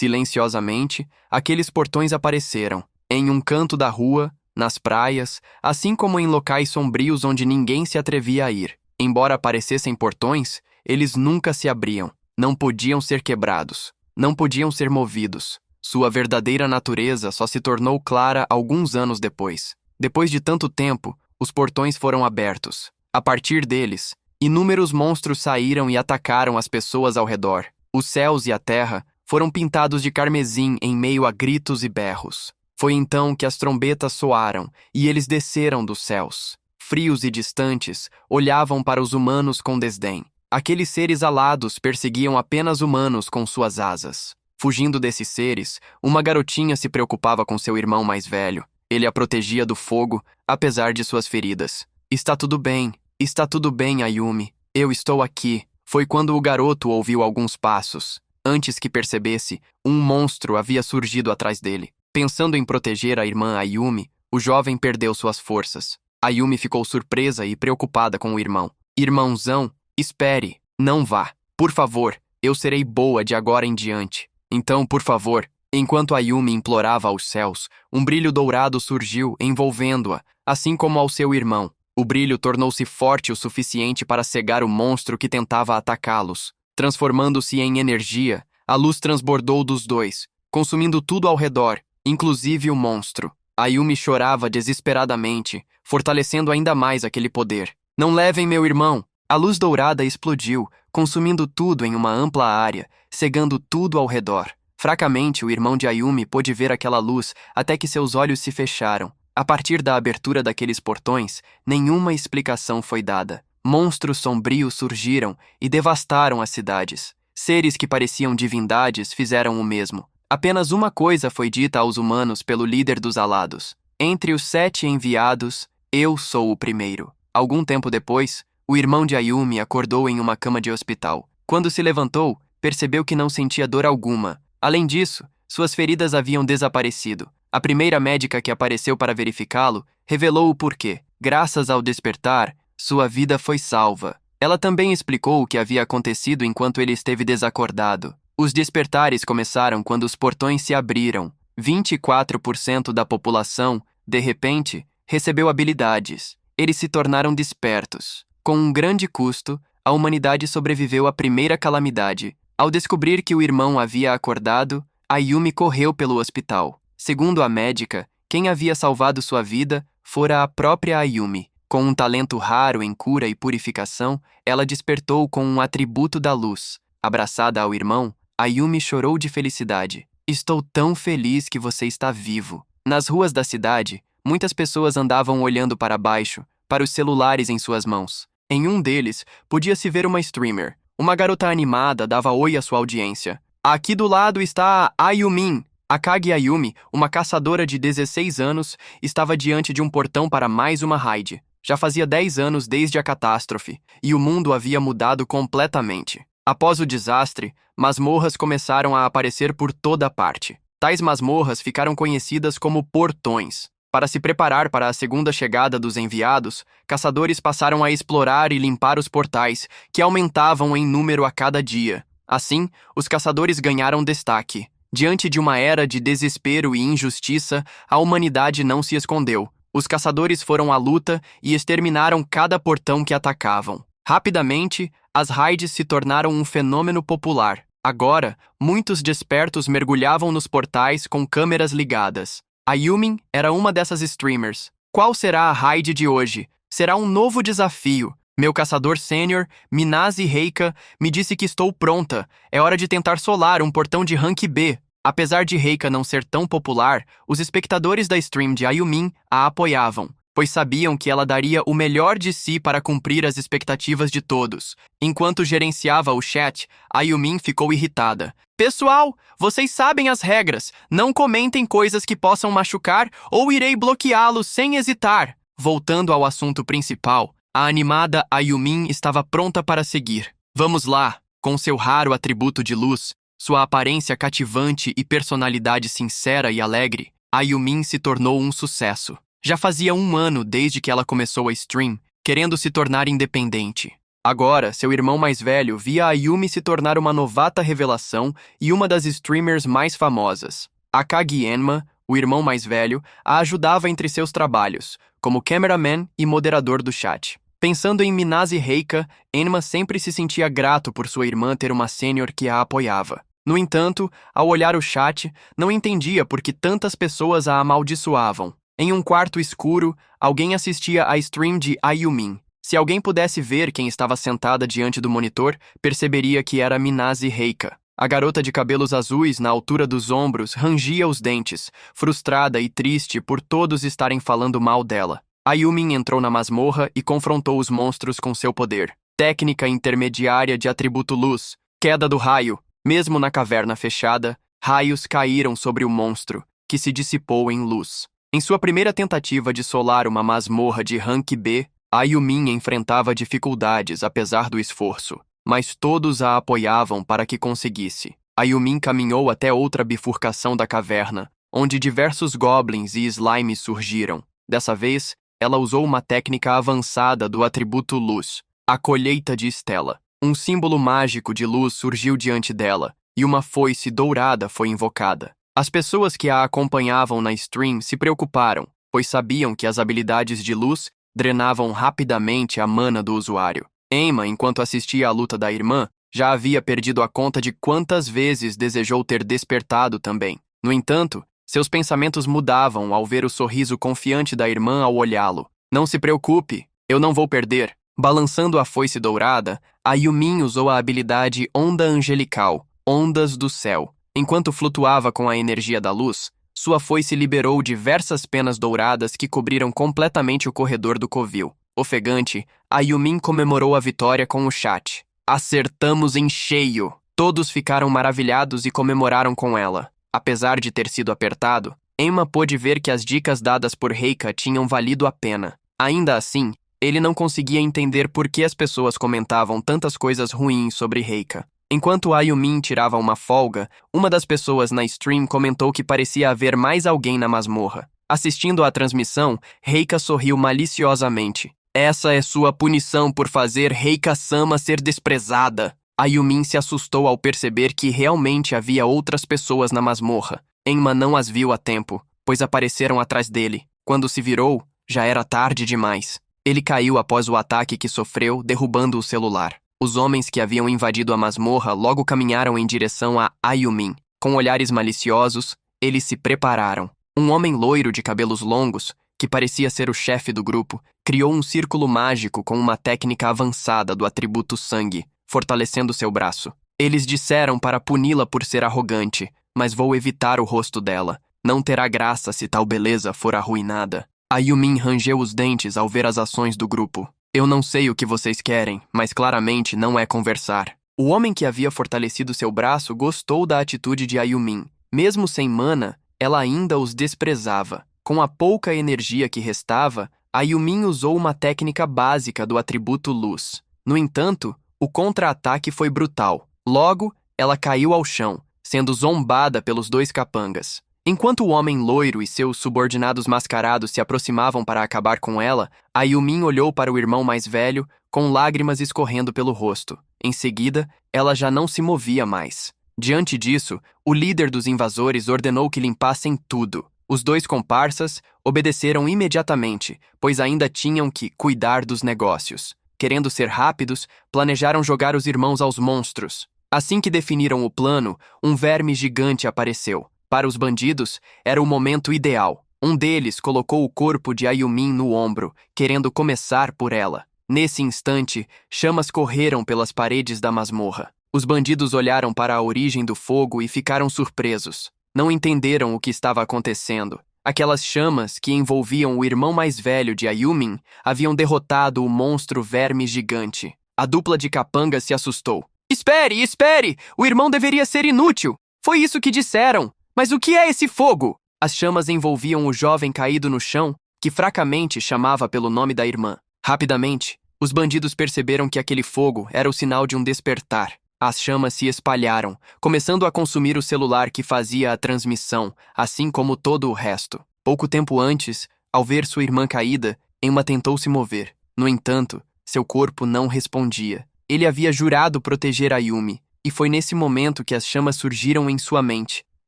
Silenciosamente, aqueles portões apareceram, em um canto da rua, nas praias, assim como em locais sombrios onde ninguém se atrevia a ir. Embora parecessem portões, eles nunca se abriam, não podiam ser quebrados, não podiam ser movidos. Sua verdadeira natureza só se tornou clara alguns anos depois. Depois de tanto tempo, os portões foram abertos. A partir deles, inúmeros monstros saíram e atacaram as pessoas ao redor. Os céus e a terra foram pintados de carmesim em meio a gritos e berros. Foi então que as trombetas soaram e eles desceram dos céus. Frios e distantes, olhavam para os humanos com desdém. Aqueles seres alados perseguiam apenas humanos com suas asas. Fugindo desses seres, uma garotinha se preocupava com seu irmão mais velho. Ele a protegia do fogo, apesar de suas feridas. Está tudo bem, Ayumi. Eu estou aqui. Foi quando o garoto ouviu alguns passos. Antes que percebesse, um monstro havia surgido atrás dele. Pensando em proteger a irmã Ayumi, o jovem perdeu suas forças. Ayumi ficou surpresa e preocupada com o irmão. Irmãozão, espere, não vá. Por favor, eu serei boa de agora em diante. Então, por favor. Enquanto Ayumi implorava aos céus, um brilho dourado surgiu, envolvendo-a, assim como ao seu irmão. O brilho tornou-se forte o suficiente para cegar o monstro que tentava atacá-los. Transformando-se em energia, a luz transbordou dos dois, consumindo tudo ao redor, inclusive o monstro. Ayumi chorava desesperadamente, fortalecendo ainda mais aquele poder. Não levem meu irmão! A luz dourada explodiu, consumindo tudo em uma ampla área, cegando tudo ao redor. Fracamente, o irmão de Ayumi pôde ver aquela luz até que seus olhos se fecharam. A partir da abertura daqueles portões, nenhuma explicação foi dada. Monstros sombrios surgiram e devastaram as cidades. Seres que pareciam divindades fizeram o mesmo. Apenas uma coisa foi dita aos humanos pelo líder dos alados. Entre os 7 enviados, eu sou o primeiro. Algum tempo depois, o irmão de Ayumi acordou em uma cama de hospital. Quando se levantou, percebeu que não sentia dor alguma. Além disso, suas feridas haviam desaparecido. A primeira médica que apareceu para verificá-lo revelou o porquê. Graças ao despertar, sua vida foi salva. Ela também explicou o que havia acontecido enquanto ele esteve desacordado. Os despertares começaram quando os portões se abriram. 24% da população, de repente, recebeu habilidades. Eles se tornaram despertos. Com um grande custo, a humanidade sobreviveu à primeira calamidade. Ao descobrir que o irmão havia acordado, Ayumi correu pelo hospital. Segundo a médica, quem havia salvado sua vida fora a própria Ayumi. Com um talento raro em cura e purificação, ela despertou com um atributo da luz. Abraçada ao irmão, Ayumi chorou de felicidade. Estou tão feliz que você está vivo. Nas ruas da cidade, muitas pessoas andavam olhando para baixo, para os celulares em suas mãos. Em um deles, podia-se ver uma streamer. Uma garota animada dava oi à sua audiência. Aqui do lado está a Ayumin. Akagi Ayumi, uma caçadora de 16 anos, estava diante de um portão para mais uma raid. Já fazia 10 anos desde a catástrofe, e o mundo havia mudado completamente. Após o desastre, masmorras começaram a aparecer por toda parte. Tais masmorras ficaram conhecidas como portões. Para se preparar para a segunda chegada dos enviados, caçadores passaram a explorar e limpar os portais, que aumentavam em número a cada dia. Assim, os caçadores ganharam destaque. Diante de uma era de desespero e injustiça, a humanidade não se escondeu. Os caçadores foram à luta e exterminaram cada portão que atacavam. Rapidamente, as raids se tornaram um fenômeno popular. Agora, muitos despertos mergulhavam nos portais com câmeras ligadas. A Yumin era uma dessas streamers. Qual será a raid de hoje? Será um novo desafio. Meu caçador sênior, Minazi Reika, me disse que estou pronta. É hora de tentar solar um portão de rank B. Apesar de Reika não ser tão popular, os espectadores da stream de Ayumin a apoiavam, pois sabiam que ela daria o melhor de si para cumprir as expectativas de todos. Enquanto gerenciava o chat, Ayumin ficou irritada. Pessoal, vocês sabem as regras. Não comentem coisas que possam machucar ou irei bloqueá-los sem hesitar. Voltando ao assunto principal, a animada Ayumin estava pronta para seguir. Vamos lá! Com seu raro atributo de luz, sua aparência cativante e personalidade sincera e alegre, Ayumin se tornou um sucesso. Já fazia 1 ano desde que ela começou a stream, querendo se tornar independente. Agora, seu irmão mais velho via a Yumi se tornar uma novata revelação e uma das streamers mais famosas. Akagi Enma, o irmão mais velho, a ajudava entre seus trabalhos, como cameraman e moderador do chat. Pensando em Minase Reika, Enma sempre se sentia grato por sua irmã ter uma sênior que a apoiava. No entanto, ao olhar o chat, não entendia por que tantas pessoas a amaldiçoavam. Em um quarto escuro, alguém assistia à stream de Ayumin. Se alguém pudesse ver quem estava sentada diante do monitor, perceberia que era Minase Reika. A garota de cabelos azuis na altura dos ombros rangia os dentes, frustrada e triste por todos estarem falando mal dela. Ayumin entrou na masmorra e confrontou os monstros com seu poder. Técnica intermediária de atributo luz, queda do raio. Mesmo na caverna fechada, raios caíram sobre o monstro, que se dissipou em luz. Em sua primeira tentativa de solar uma masmorra de rank B, Ayumin enfrentava dificuldades apesar do esforço, mas todos a apoiavam para que conseguisse. Ayumin caminhou até outra bifurcação da caverna, onde diversos goblins e slimes surgiram. Dessa vez, ela usou uma técnica avançada do atributo luz, a colheita de Estela. Um símbolo mágico de luz surgiu diante dela, e uma foice dourada foi invocada. As pessoas que a acompanhavam na stream se preocuparam, pois sabiam que as habilidades de luz drenavam rapidamente a mana do usuário. Enma, enquanto assistia à luta da irmã, já havia perdido a conta de quantas vezes desejou ter despertado também. No entanto, seus pensamentos mudavam ao ver o sorriso confiante da irmã ao olhá-lo. Não se preocupe, eu não vou perder. Balançando a foice dourada, Ayumin usou a habilidade Onda Angelical, Ondas do Céu. Enquanto flutuava com a energia da luz, sua foice liberou diversas penas douradas que cobriram completamente o corredor do covil. Ofegante, Ayumin comemorou a vitória com o chat. Acertamos em cheio! Todos ficaram maravilhados e comemoraram com ela. Apesar de ter sido apertado, Enma pôde ver que as dicas dadas por Reika tinham valido a pena. Ainda assim, ele não conseguia entender por que as pessoas comentavam tantas coisas ruins sobre Reika. Enquanto Ayumin tirava uma folga, uma das pessoas na stream comentou que parecia haver mais alguém na masmorra. Assistindo à transmissão, Reika sorriu maliciosamente. Essa é sua punição por fazer Reika-sama ser desprezada. Ayumin se assustou ao perceber que realmente havia outras pessoas na masmorra. Enma não as viu a tempo, pois apareceram atrás dele. Quando se virou, já era tarde demais. Ele caiu após o ataque que sofreu, derrubando o celular. Os homens que haviam invadido a masmorra logo caminharam em direção a Ayumin. Com olhares maliciosos, eles se prepararam. Um homem loiro de cabelos longos, que parecia ser o chefe do grupo, criou um círculo mágico com uma técnica avançada do atributo sangue, fortalecendo seu braço. Eles disseram para puni-la por ser arrogante, mas vou evitar o rosto dela. Não terá graça se tal beleza for arruinada. Ayumin rangeu os dentes ao ver as ações do grupo. Eu não sei o que vocês querem, mas claramente não é conversar. O homem que havia fortalecido seu braço gostou da atitude de Ayumin. Mesmo sem mana, ela ainda os desprezava. Com a pouca energia que restava, Ayumin usou uma técnica básica do atributo luz. No entanto, o contra-ataque foi brutal. Logo, ela caiu ao chão, sendo zombada pelos dois capangas. Enquanto o homem loiro e seus subordinados mascarados se aproximavam para acabar com ela, Ayumin olhou para o irmão mais velho, com lágrimas escorrendo pelo rosto. Em seguida, ela já não se movia mais. Diante disso, o líder dos invasores ordenou que limpassem tudo. Os dois comparsas obedeceram imediatamente, pois ainda tinham que cuidar dos negócios. Querendo ser rápidos, planejaram jogar os irmãos aos monstros. Assim que definiram o plano, um verme gigante apareceu. Para os bandidos, era o momento ideal. Um deles colocou o corpo de Ayumin no ombro, querendo começar por ela. Nesse instante, chamas correram pelas paredes da masmorra. Os bandidos olharam para a origem do fogo e ficaram surpresos. Não entenderam o que estava acontecendo. Aquelas chamas que envolviam o irmão mais velho de Ayumin haviam derrotado o monstro verme gigante. A dupla de capangas se assustou. Espere, espere! O irmão deveria ser inútil! Foi isso que disseram! Mas o que é esse fogo? As chamas envolviam o jovem caído no chão, que fracamente chamava pelo nome da irmã. Rapidamente, os bandidos perceberam que aquele fogo era o sinal de um despertar. As chamas se espalharam, começando a consumir o celular que fazia a transmissão, assim como todo o resto. Pouco tempo antes, ao ver sua irmã caída, Enma tentou se mover. No entanto, Seu corpo não respondia. Ele havia jurado proteger Ayumi, e foi nesse momento que as chamas surgiram em sua mente,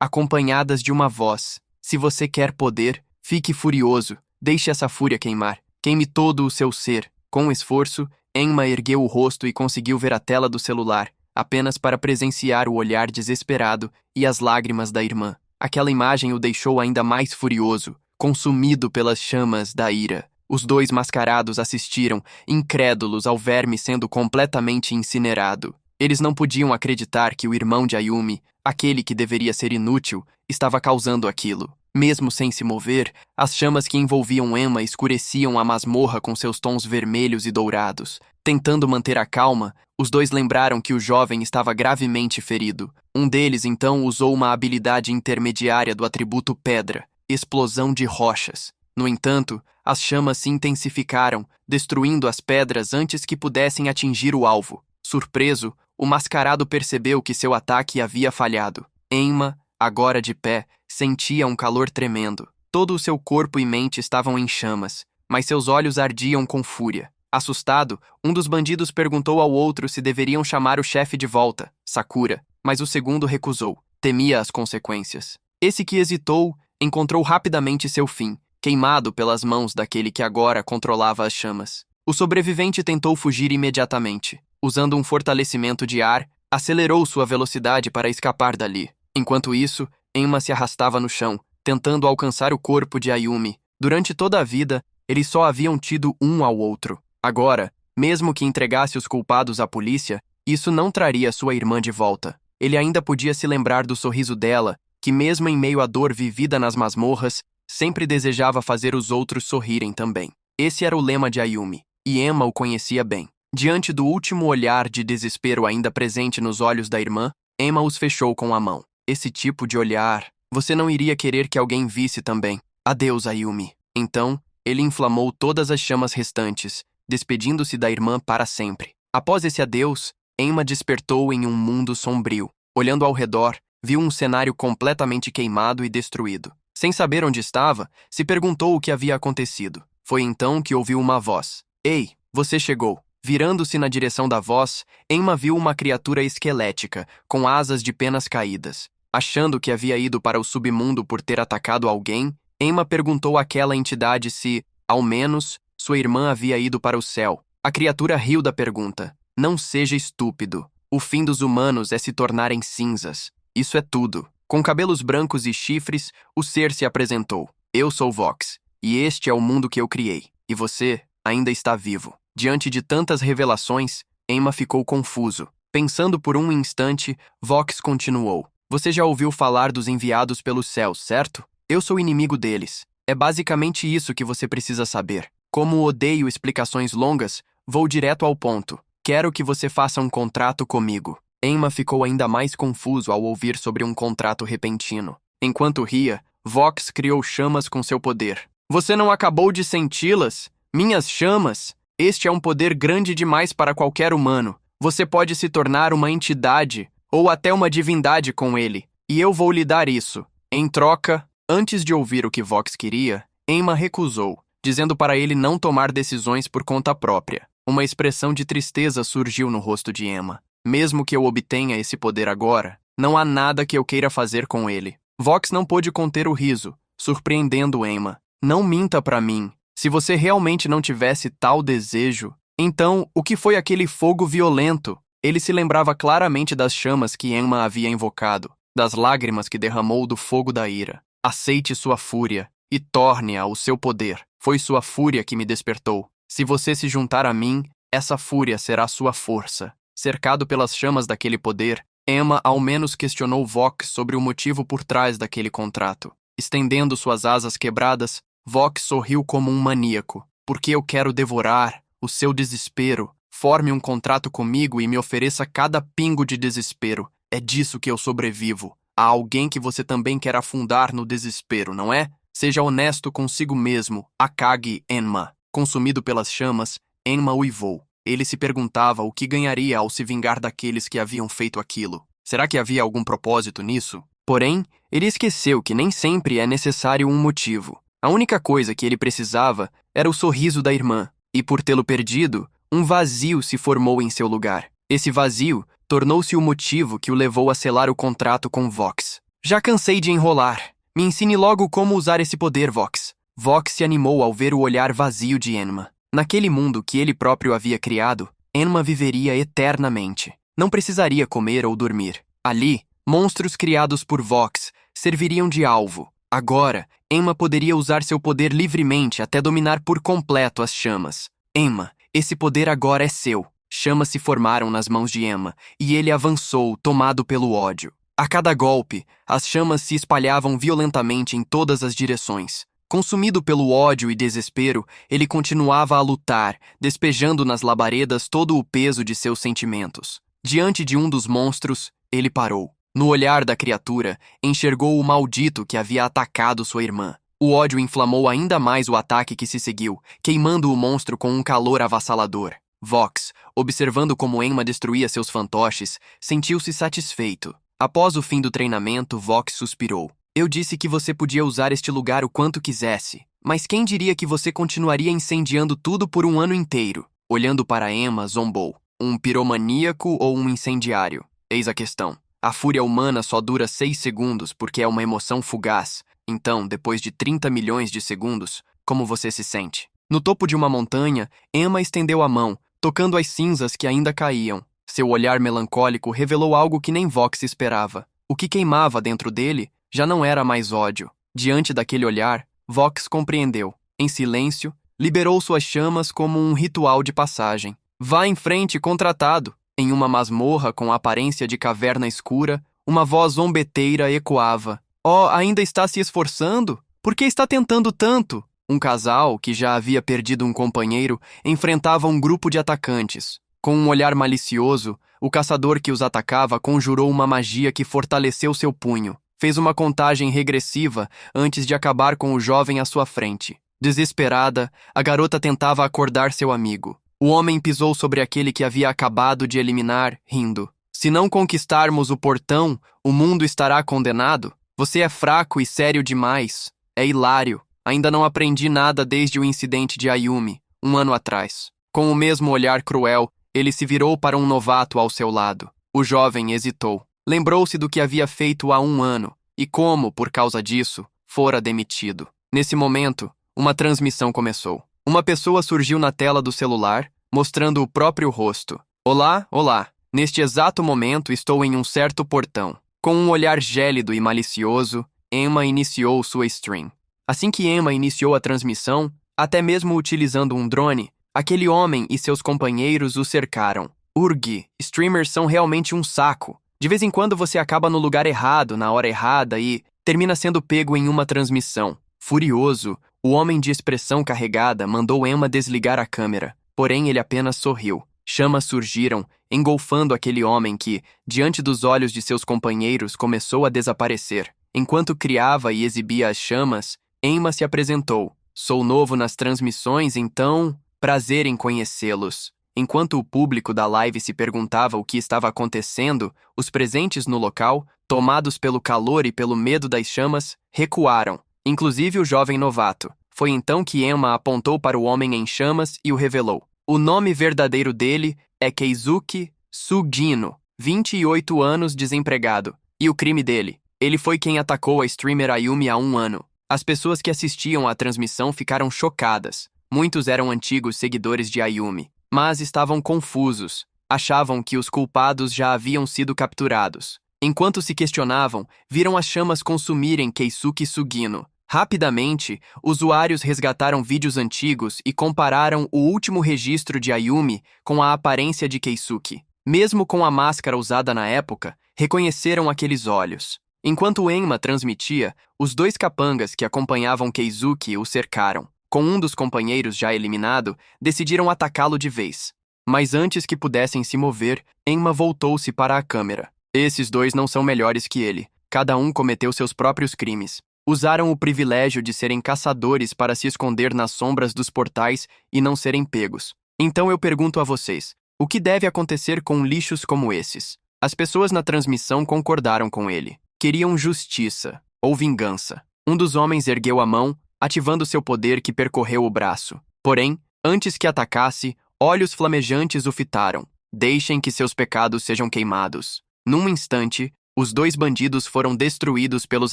acompanhadas de uma voz. Se você quer poder, fique furioso. Deixe essa fúria queimar. Queime todo o seu ser. Com esforço, Enma ergueu o rosto e conseguiu ver a tela do celular, apenas para presenciar o olhar desesperado e as lágrimas da irmã. Aquela imagem o deixou ainda mais furioso, consumido pelas chamas da ira. Os dois mascarados assistiram, incrédulos ao verme sendo completamente incinerado. Eles não podiam acreditar que o irmão de Ayumi, aquele que deveria ser inútil, estava causando aquilo. Mesmo sem se mover, as chamas que envolviam Enma escureciam a masmorra com seus tons vermelhos e dourados. Tentando manter a calma, os dois lembraram que o jovem estava gravemente ferido. Um deles, então, usou uma habilidade intermediária do atributo Pedra, explosão de rochas. No entanto, as chamas se intensificaram, destruindo as pedras antes que pudessem atingir o alvo. Surpreso, o mascarado percebeu que seu ataque havia falhado. Enma, agora de pé, sentia um calor tremendo. Todo o seu corpo e mente estavam em chamas, mas seus olhos ardiam com fúria. Assustado, um dos bandidos perguntou ao outro se deveriam chamar o chefe de volta, Sakura, mas o segundo recusou. Temia as consequências. Esse que hesitou, encontrou rapidamente seu fim, queimado pelas mãos daquele que agora controlava as chamas. O sobrevivente tentou fugir imediatamente. Usando um fortalecimento de ar, acelerou sua velocidade para escapar dali. Enquanto isso, Enma se arrastava no chão, tentando alcançar o corpo de Ayumi. Durante toda a vida, eles só haviam tido um ao outro. Agora, mesmo que entregasse os culpados à polícia, isso não traria sua irmã de volta. Ele ainda podia se lembrar do sorriso dela, que mesmo em meio à dor vivida nas masmorras, sempre desejava fazer os outros sorrirem também. Esse era o lema de Ayumi, e Enma o conhecia bem. Diante do último olhar de desespero ainda presente nos olhos da irmã, Enma os fechou com a mão. Esse tipo de olhar, você não iria querer que alguém visse também. Adeus, Ayumi. Então, ele inflamou todas as chamas restantes, despedindo-se da irmã para sempre. Após esse adeus, Enma despertou em um mundo sombrio. Olhando ao redor, viu um cenário completamente queimado e destruído. Sem saber onde estava, se perguntou o que havia acontecido. Foi então que ouviu uma voz. Ei, você chegou. Virando-se na direção da voz, Enma viu uma criatura esquelética, com asas de penas caídas. Achando que havia ido para o submundo por ter atacado alguém, Enma perguntou àquela entidade se, ao menos, sua irmã havia ido para o céu. A criatura riu da pergunta. Não seja estúpido. O fim dos humanos é se tornarem cinzas. Isso é tudo. Com cabelos brancos e chifres, o ser se apresentou. Eu sou Vox, e este é o mundo que eu criei. E você ainda está vivo. Diante de tantas revelações, Enma ficou confuso. Pensando por um instante, Vox continuou. Você já ouviu falar dos enviados pelos céus, certo? Eu sou inimigo deles. É basicamente isso que você precisa saber. Como odeio explicações longas, vou direto ao ponto. Quero que você faça um contrato comigo. Enma ficou ainda mais confuso ao ouvir sobre um contrato repentino. Enquanto ria, Vox criou chamas com seu poder. Você não acabou de senti-las? Minhas chamas? Este é um poder grande demais para qualquer humano. Você pode se tornar uma entidade ou até uma divindade com ele. E eu vou lhe dar isso. Em troca, antes de ouvir o que Vox queria, Enma recusou, dizendo para ele não tomar decisões por conta própria. Uma expressão de tristeza surgiu no rosto de Enma. Mesmo que eu obtenha esse poder agora, não há nada que eu queira fazer com ele. Vox não pôde conter o riso, surpreendendo Enma. Não minta para mim. Se você realmente não tivesse tal desejo, então o que foi aquele fogo violento? Ele se lembrava claramente das chamas que Enma havia invocado, das lágrimas que derramou do fogo da ira. Aceite sua fúria e torne-a o seu poder. Foi sua fúria que me despertou. Se você se juntar a mim, essa fúria será sua força. Cercado pelas chamas daquele poder, Enma ao menos questionou Vox sobre o motivo por trás daquele contrato. Estendendo suas asas quebradas, Vox sorriu como um maníaco. Porque eu quero devorar o seu desespero. Forme um contrato comigo e me ofereça cada pingo de desespero. É disso que eu sobrevivo. Há alguém que você também quer afundar no desespero, não é? Seja honesto consigo mesmo, Akagi Enma. Consumido pelas chamas, Enma uivou. Ele se perguntava o que ganharia ao se vingar daqueles que haviam feito aquilo. Será que havia algum propósito nisso? Porém, ele esqueceu que nem sempre é necessário um motivo. A única coisa que ele precisava era o sorriso da irmã, e por tê-lo perdido, um vazio se formou em seu lugar. Esse vazio tornou-se o motivo que o levou a selar o contrato com Vox. Já cansei de enrolar. Me ensine logo como usar esse poder, Vox. Vox se animou ao ver o olhar vazio de Enma. Naquele mundo que ele próprio havia criado, Enma viveria eternamente. Não precisaria comer ou dormir. Ali, monstros criados por Vox serviriam de alvo. Agora, Enma poderia usar seu poder livremente até dominar por completo as chamas. Enma, esse poder agora é seu. Chamas se formaram nas mãos de Enma, e ele avançou, tomado pelo ódio. A cada golpe, as chamas se espalhavam violentamente em todas as direções. Consumido pelo ódio e desespero, ele continuava a lutar, despejando nas labaredas todo o peso de seus sentimentos. Diante de um dos monstros, ele parou. No olhar da criatura, enxergou o maldito que havia atacado sua irmã. O ódio inflamou ainda mais o ataque que se seguiu, queimando o monstro com um calor avassalador. Vox, observando como Enma destruía seus fantoches, sentiu-se satisfeito. Após o fim do treinamento, Vox suspirou. Eu disse que você podia usar este lugar o quanto quisesse, mas quem diria que você continuaria incendiando tudo por um ano inteiro? Olhando para Enma, zombou. Um piromaníaco ou um incendiário? Eis a questão. A fúria humana só dura 6 segundos porque é uma emoção fugaz. Então, depois de 30 milhões de segundos, como você se sente? No topo de uma montanha, Enma estendeu a mão, tocando as cinzas que ainda caíam. Seu olhar melancólico revelou algo que nem Vox esperava. O que queimava dentro dele já não era mais ódio. Diante daquele olhar, Vox compreendeu. Em silêncio, liberou suas chamas como um ritual de passagem. Vá em frente, contratado. Em uma masmorra com aparência de caverna escura, uma voz zombeteira ecoava. Oh, ainda está se esforçando? Por que está tentando tanto? Um casal, que já havia perdido um companheiro, enfrentava um grupo de atacantes. Com um olhar malicioso, o caçador que os atacava conjurou uma magia que fortaleceu seu punho. Fez uma contagem regressiva antes de acabar com o jovem à sua frente. Desesperada, a garota tentava acordar seu amigo. O homem pisou sobre aquele que havia acabado de eliminar, rindo. Se não conquistarmos o portão, o mundo estará condenado? Você é fraco e sério demais. É hilário. Ainda não aprendi nada desde o incidente de Ayumi, 1 ano atrás. Com o mesmo olhar cruel, ele se virou para um novato ao seu lado. O jovem hesitou. Lembrou-se do que havia feito há 1 ano e como, por causa disso, fora demitido. Nesse momento, uma transmissão começou. Uma pessoa surgiu na tela do celular, mostrando o próprio rosto. Olá, olá. Neste exato momento estou em um certo portão. Com um olhar gélido e malicioso, Enma iniciou sua stream. Assim que Enma iniciou a transmissão, até mesmo utilizando um drone, aquele homem e seus companheiros o cercaram. Urgi, streamers são realmente um saco. De vez em quando você acaba no lugar errado, na hora errada e termina sendo pego em uma transmissão. Furioso, o homem de expressão carregada mandou Enma desligar a câmera, porém ele apenas sorriu. Chamas surgiram, engolfando aquele homem que, diante dos olhos de seus companheiros, começou a desaparecer. Enquanto criava e exibia as chamas, Enma se apresentou. Sou novo nas transmissões, então... Prazer em conhecê-los. Enquanto o público da live se perguntava o que estava acontecendo, os presentes no local, tomados pelo calor e pelo medo das chamas, recuaram, inclusive o jovem novato. Foi então que Enma apontou para o homem em chamas e o revelou. O nome verdadeiro dele é Keisuke Sugino, 28 anos desempregado. E o crime dele? Ele foi quem atacou a streamer Ayumi há 1 ano. As pessoas que assistiam à transmissão ficaram chocadas. Muitos eram antigos seguidores de Ayumi, mas estavam confusos. Achavam que os culpados já haviam sido capturados. Enquanto se questionavam, viram as chamas consumirem Keisuke Sugino. Rapidamente, usuários resgataram vídeos antigos e compararam o último registro de Ayumi com a aparência de Keisuke. Mesmo com a máscara usada na época, reconheceram aqueles olhos. Enquanto Enma transmitia, os 2 capangas que acompanhavam Keisuke o cercaram. Com um dos companheiros já eliminado, decidiram atacá-lo de vez. Mas antes que pudessem se mover, Enma voltou-se para a câmera. Esses 2 não são melhores que ele. Cada um cometeu seus próprios crimes. Usaram o privilégio de serem caçadores para se esconder nas sombras dos portais e não serem pegos. Então eu pergunto a vocês, o que deve acontecer com lixos como esses? As pessoas na transmissão concordaram com ele. Queriam justiça ou vingança. Um dos homens ergueu a mão, ativando seu poder que percorreu o braço. Porém, antes que atacasse, Olhos flamejantes o fitaram. Deixem que seus pecados sejam queimados. Num instante, os dois bandidos foram destruídos pelos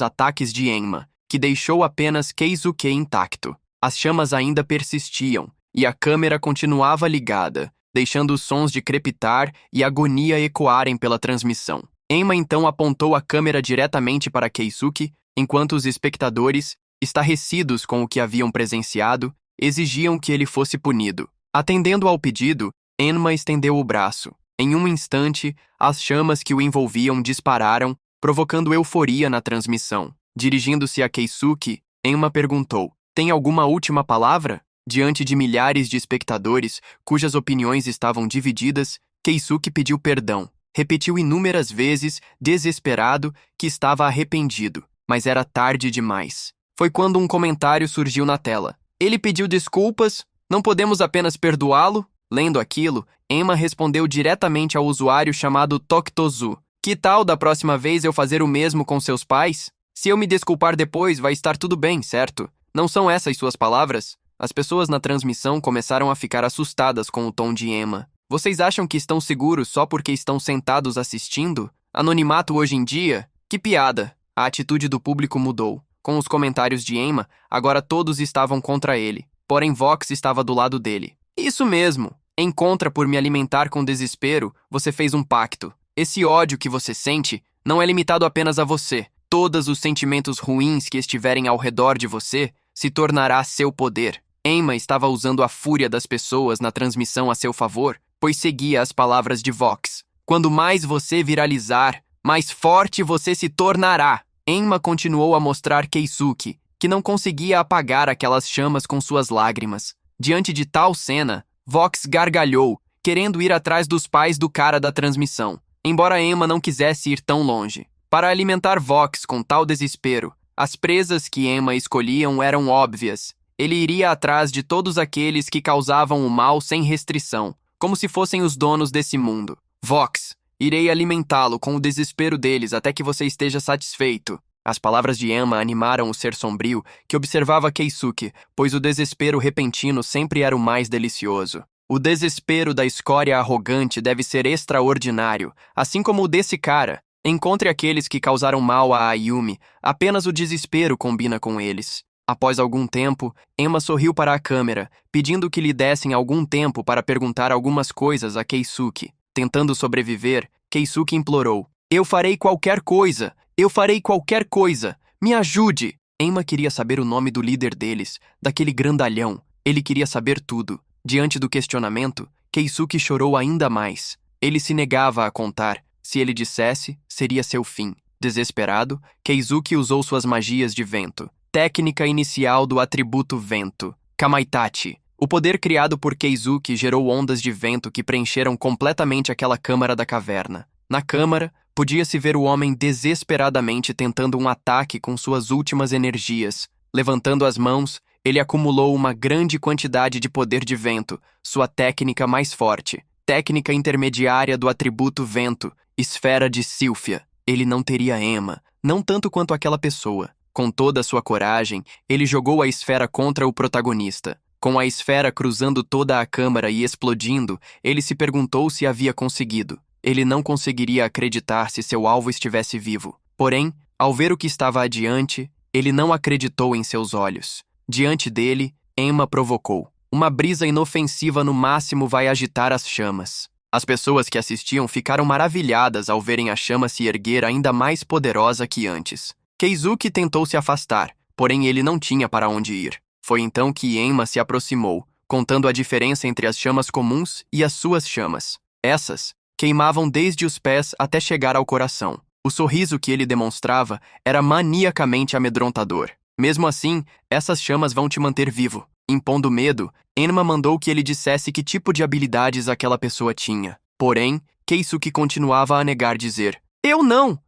ataques de Enma, que deixou apenas Keisuke intacto. As chamas ainda persistiam, e a câmera continuava ligada, deixando os sons de crepitar e agonia ecoarem pela transmissão. Enma então apontou a câmera diretamente para Keisuke, enquanto os espectadores, estarrecidos com o que haviam presenciado, exigiam que ele fosse punido. Atendendo ao pedido, Enma estendeu o braço. Em um instante, as chamas que o envolviam dispararam, provocando euforia na transmissão. Dirigindo-se a Keisuke, Enma perguntou: "Tem alguma última palavra?" Diante de milhares de espectadores, cujas opiniões estavam divididas, Keisuke pediu perdão. Repetiu inúmeras vezes, desesperado, que estava arrependido, mas era tarde demais. Foi quando um comentário surgiu na tela. "Ele pediu desculpas, não podemos apenas perdoá-lo?" Lendo aquilo, Enma respondeu diretamente ao usuário chamado Toktozu. "Que tal da próxima vez eu fazer o mesmo com seus pais? Se eu me desculpar depois, vai estar tudo bem, certo? Não são essas suas palavras?" As pessoas na transmissão começaram a ficar assustadas com o tom de Enma. "Vocês acham que estão seguros só porque estão sentados assistindo? Anonimato hoje em dia? Que piada!" A atitude do público mudou. Com os comentários de Enma, agora todos estavam contra ele. Porém, Vox estava do lado dele. "Isso mesmo! Em contra por me alimentar com desespero, você fez um pacto. Esse ódio que você sente não é limitado apenas a você. Todos os sentimentos ruins que estiverem ao redor de você se tornará seu poder." Enma estava usando a fúria das pessoas na transmissão a seu favor, pois seguia as palavras de Vox. "Quando mais você viralizar, mais forte você se tornará." Enma continuou a mostrar Keisuke, que não conseguia apagar aquelas chamas com suas lágrimas. Diante de tal cena, Vox gargalhou, querendo ir atrás dos pais do cara da transmissão, embora Enma não quisesse ir tão longe. Para alimentar Vox com tal desespero, as presas que Enma escolhiam eram óbvias. Ele iria atrás de todos aqueles que causavam o mal sem restrição, como se fossem os donos desse mundo. "Vox, irei alimentá-lo com o desespero deles até que você esteja satisfeito." As palavras de Enma animaram o ser sombrio que observava Keisuke, pois o desespero repentino sempre era o mais delicioso. O desespero da escória arrogante deve ser extraordinário, assim como o desse cara. Encontre aqueles que causaram mal a Ayumi, apenas o desespero combina com eles. Após algum tempo, Enma sorriu para a câmera, pedindo que lhe dessem algum tempo para perguntar algumas coisas a Keisuke. Tentando sobreviver, Keisuke implorou: "Eu farei qualquer coisa! Eu farei qualquer coisa! Me ajude!" Enma queria saber o nome do líder deles, daquele grandalhão. Ele queria saber tudo. Diante do questionamento, Keisuke chorou ainda mais. Ele se negava a contar. Se ele dissesse, seria seu fim. Desesperado, Keisuke usou suas magias de vento. Técnica inicial do atributo vento. Kamaitachi. O poder criado por Keisuke gerou ondas de vento que preencheram completamente aquela câmara da caverna. Na câmara, podia-se ver o homem desesperadamente tentando um ataque com suas últimas energias. Levantando as mãos, ele acumulou uma grande quantidade de poder de vento, sua técnica mais forte. Técnica intermediária do atributo vento, esfera de Sílfia. Ele não teria Enma, não tanto quanto aquela pessoa. Com toda a sua coragem, ele jogou a esfera contra o protagonista. Com a esfera cruzando toda a câmara e explodindo, ele se perguntou se havia conseguido. Ele não conseguiria acreditar se seu alvo estivesse vivo. Porém, ao ver o que estava adiante, ele não acreditou em seus olhos. Diante dele, Enma provocou. Uma brisa inofensiva no máximo vai agitar as chamas. As pessoas que assistiam ficaram maravilhadas ao verem a chama se erguer ainda mais poderosa que antes. Keisuke tentou se afastar, porém ele não tinha para onde ir. Foi então que Enma se aproximou, contando a diferença entre as chamas comuns e as suas chamas. Essas queimavam desde os pés até chegar ao coração. O sorriso que ele demonstrava era maniacamente amedrontador. Mesmo assim, essas chamas vão te manter vivo. Impondo medo, Enma mandou que ele dissesse que tipo de habilidades aquela pessoa tinha. Porém, Keisuke continuava a negar dizer: Eu não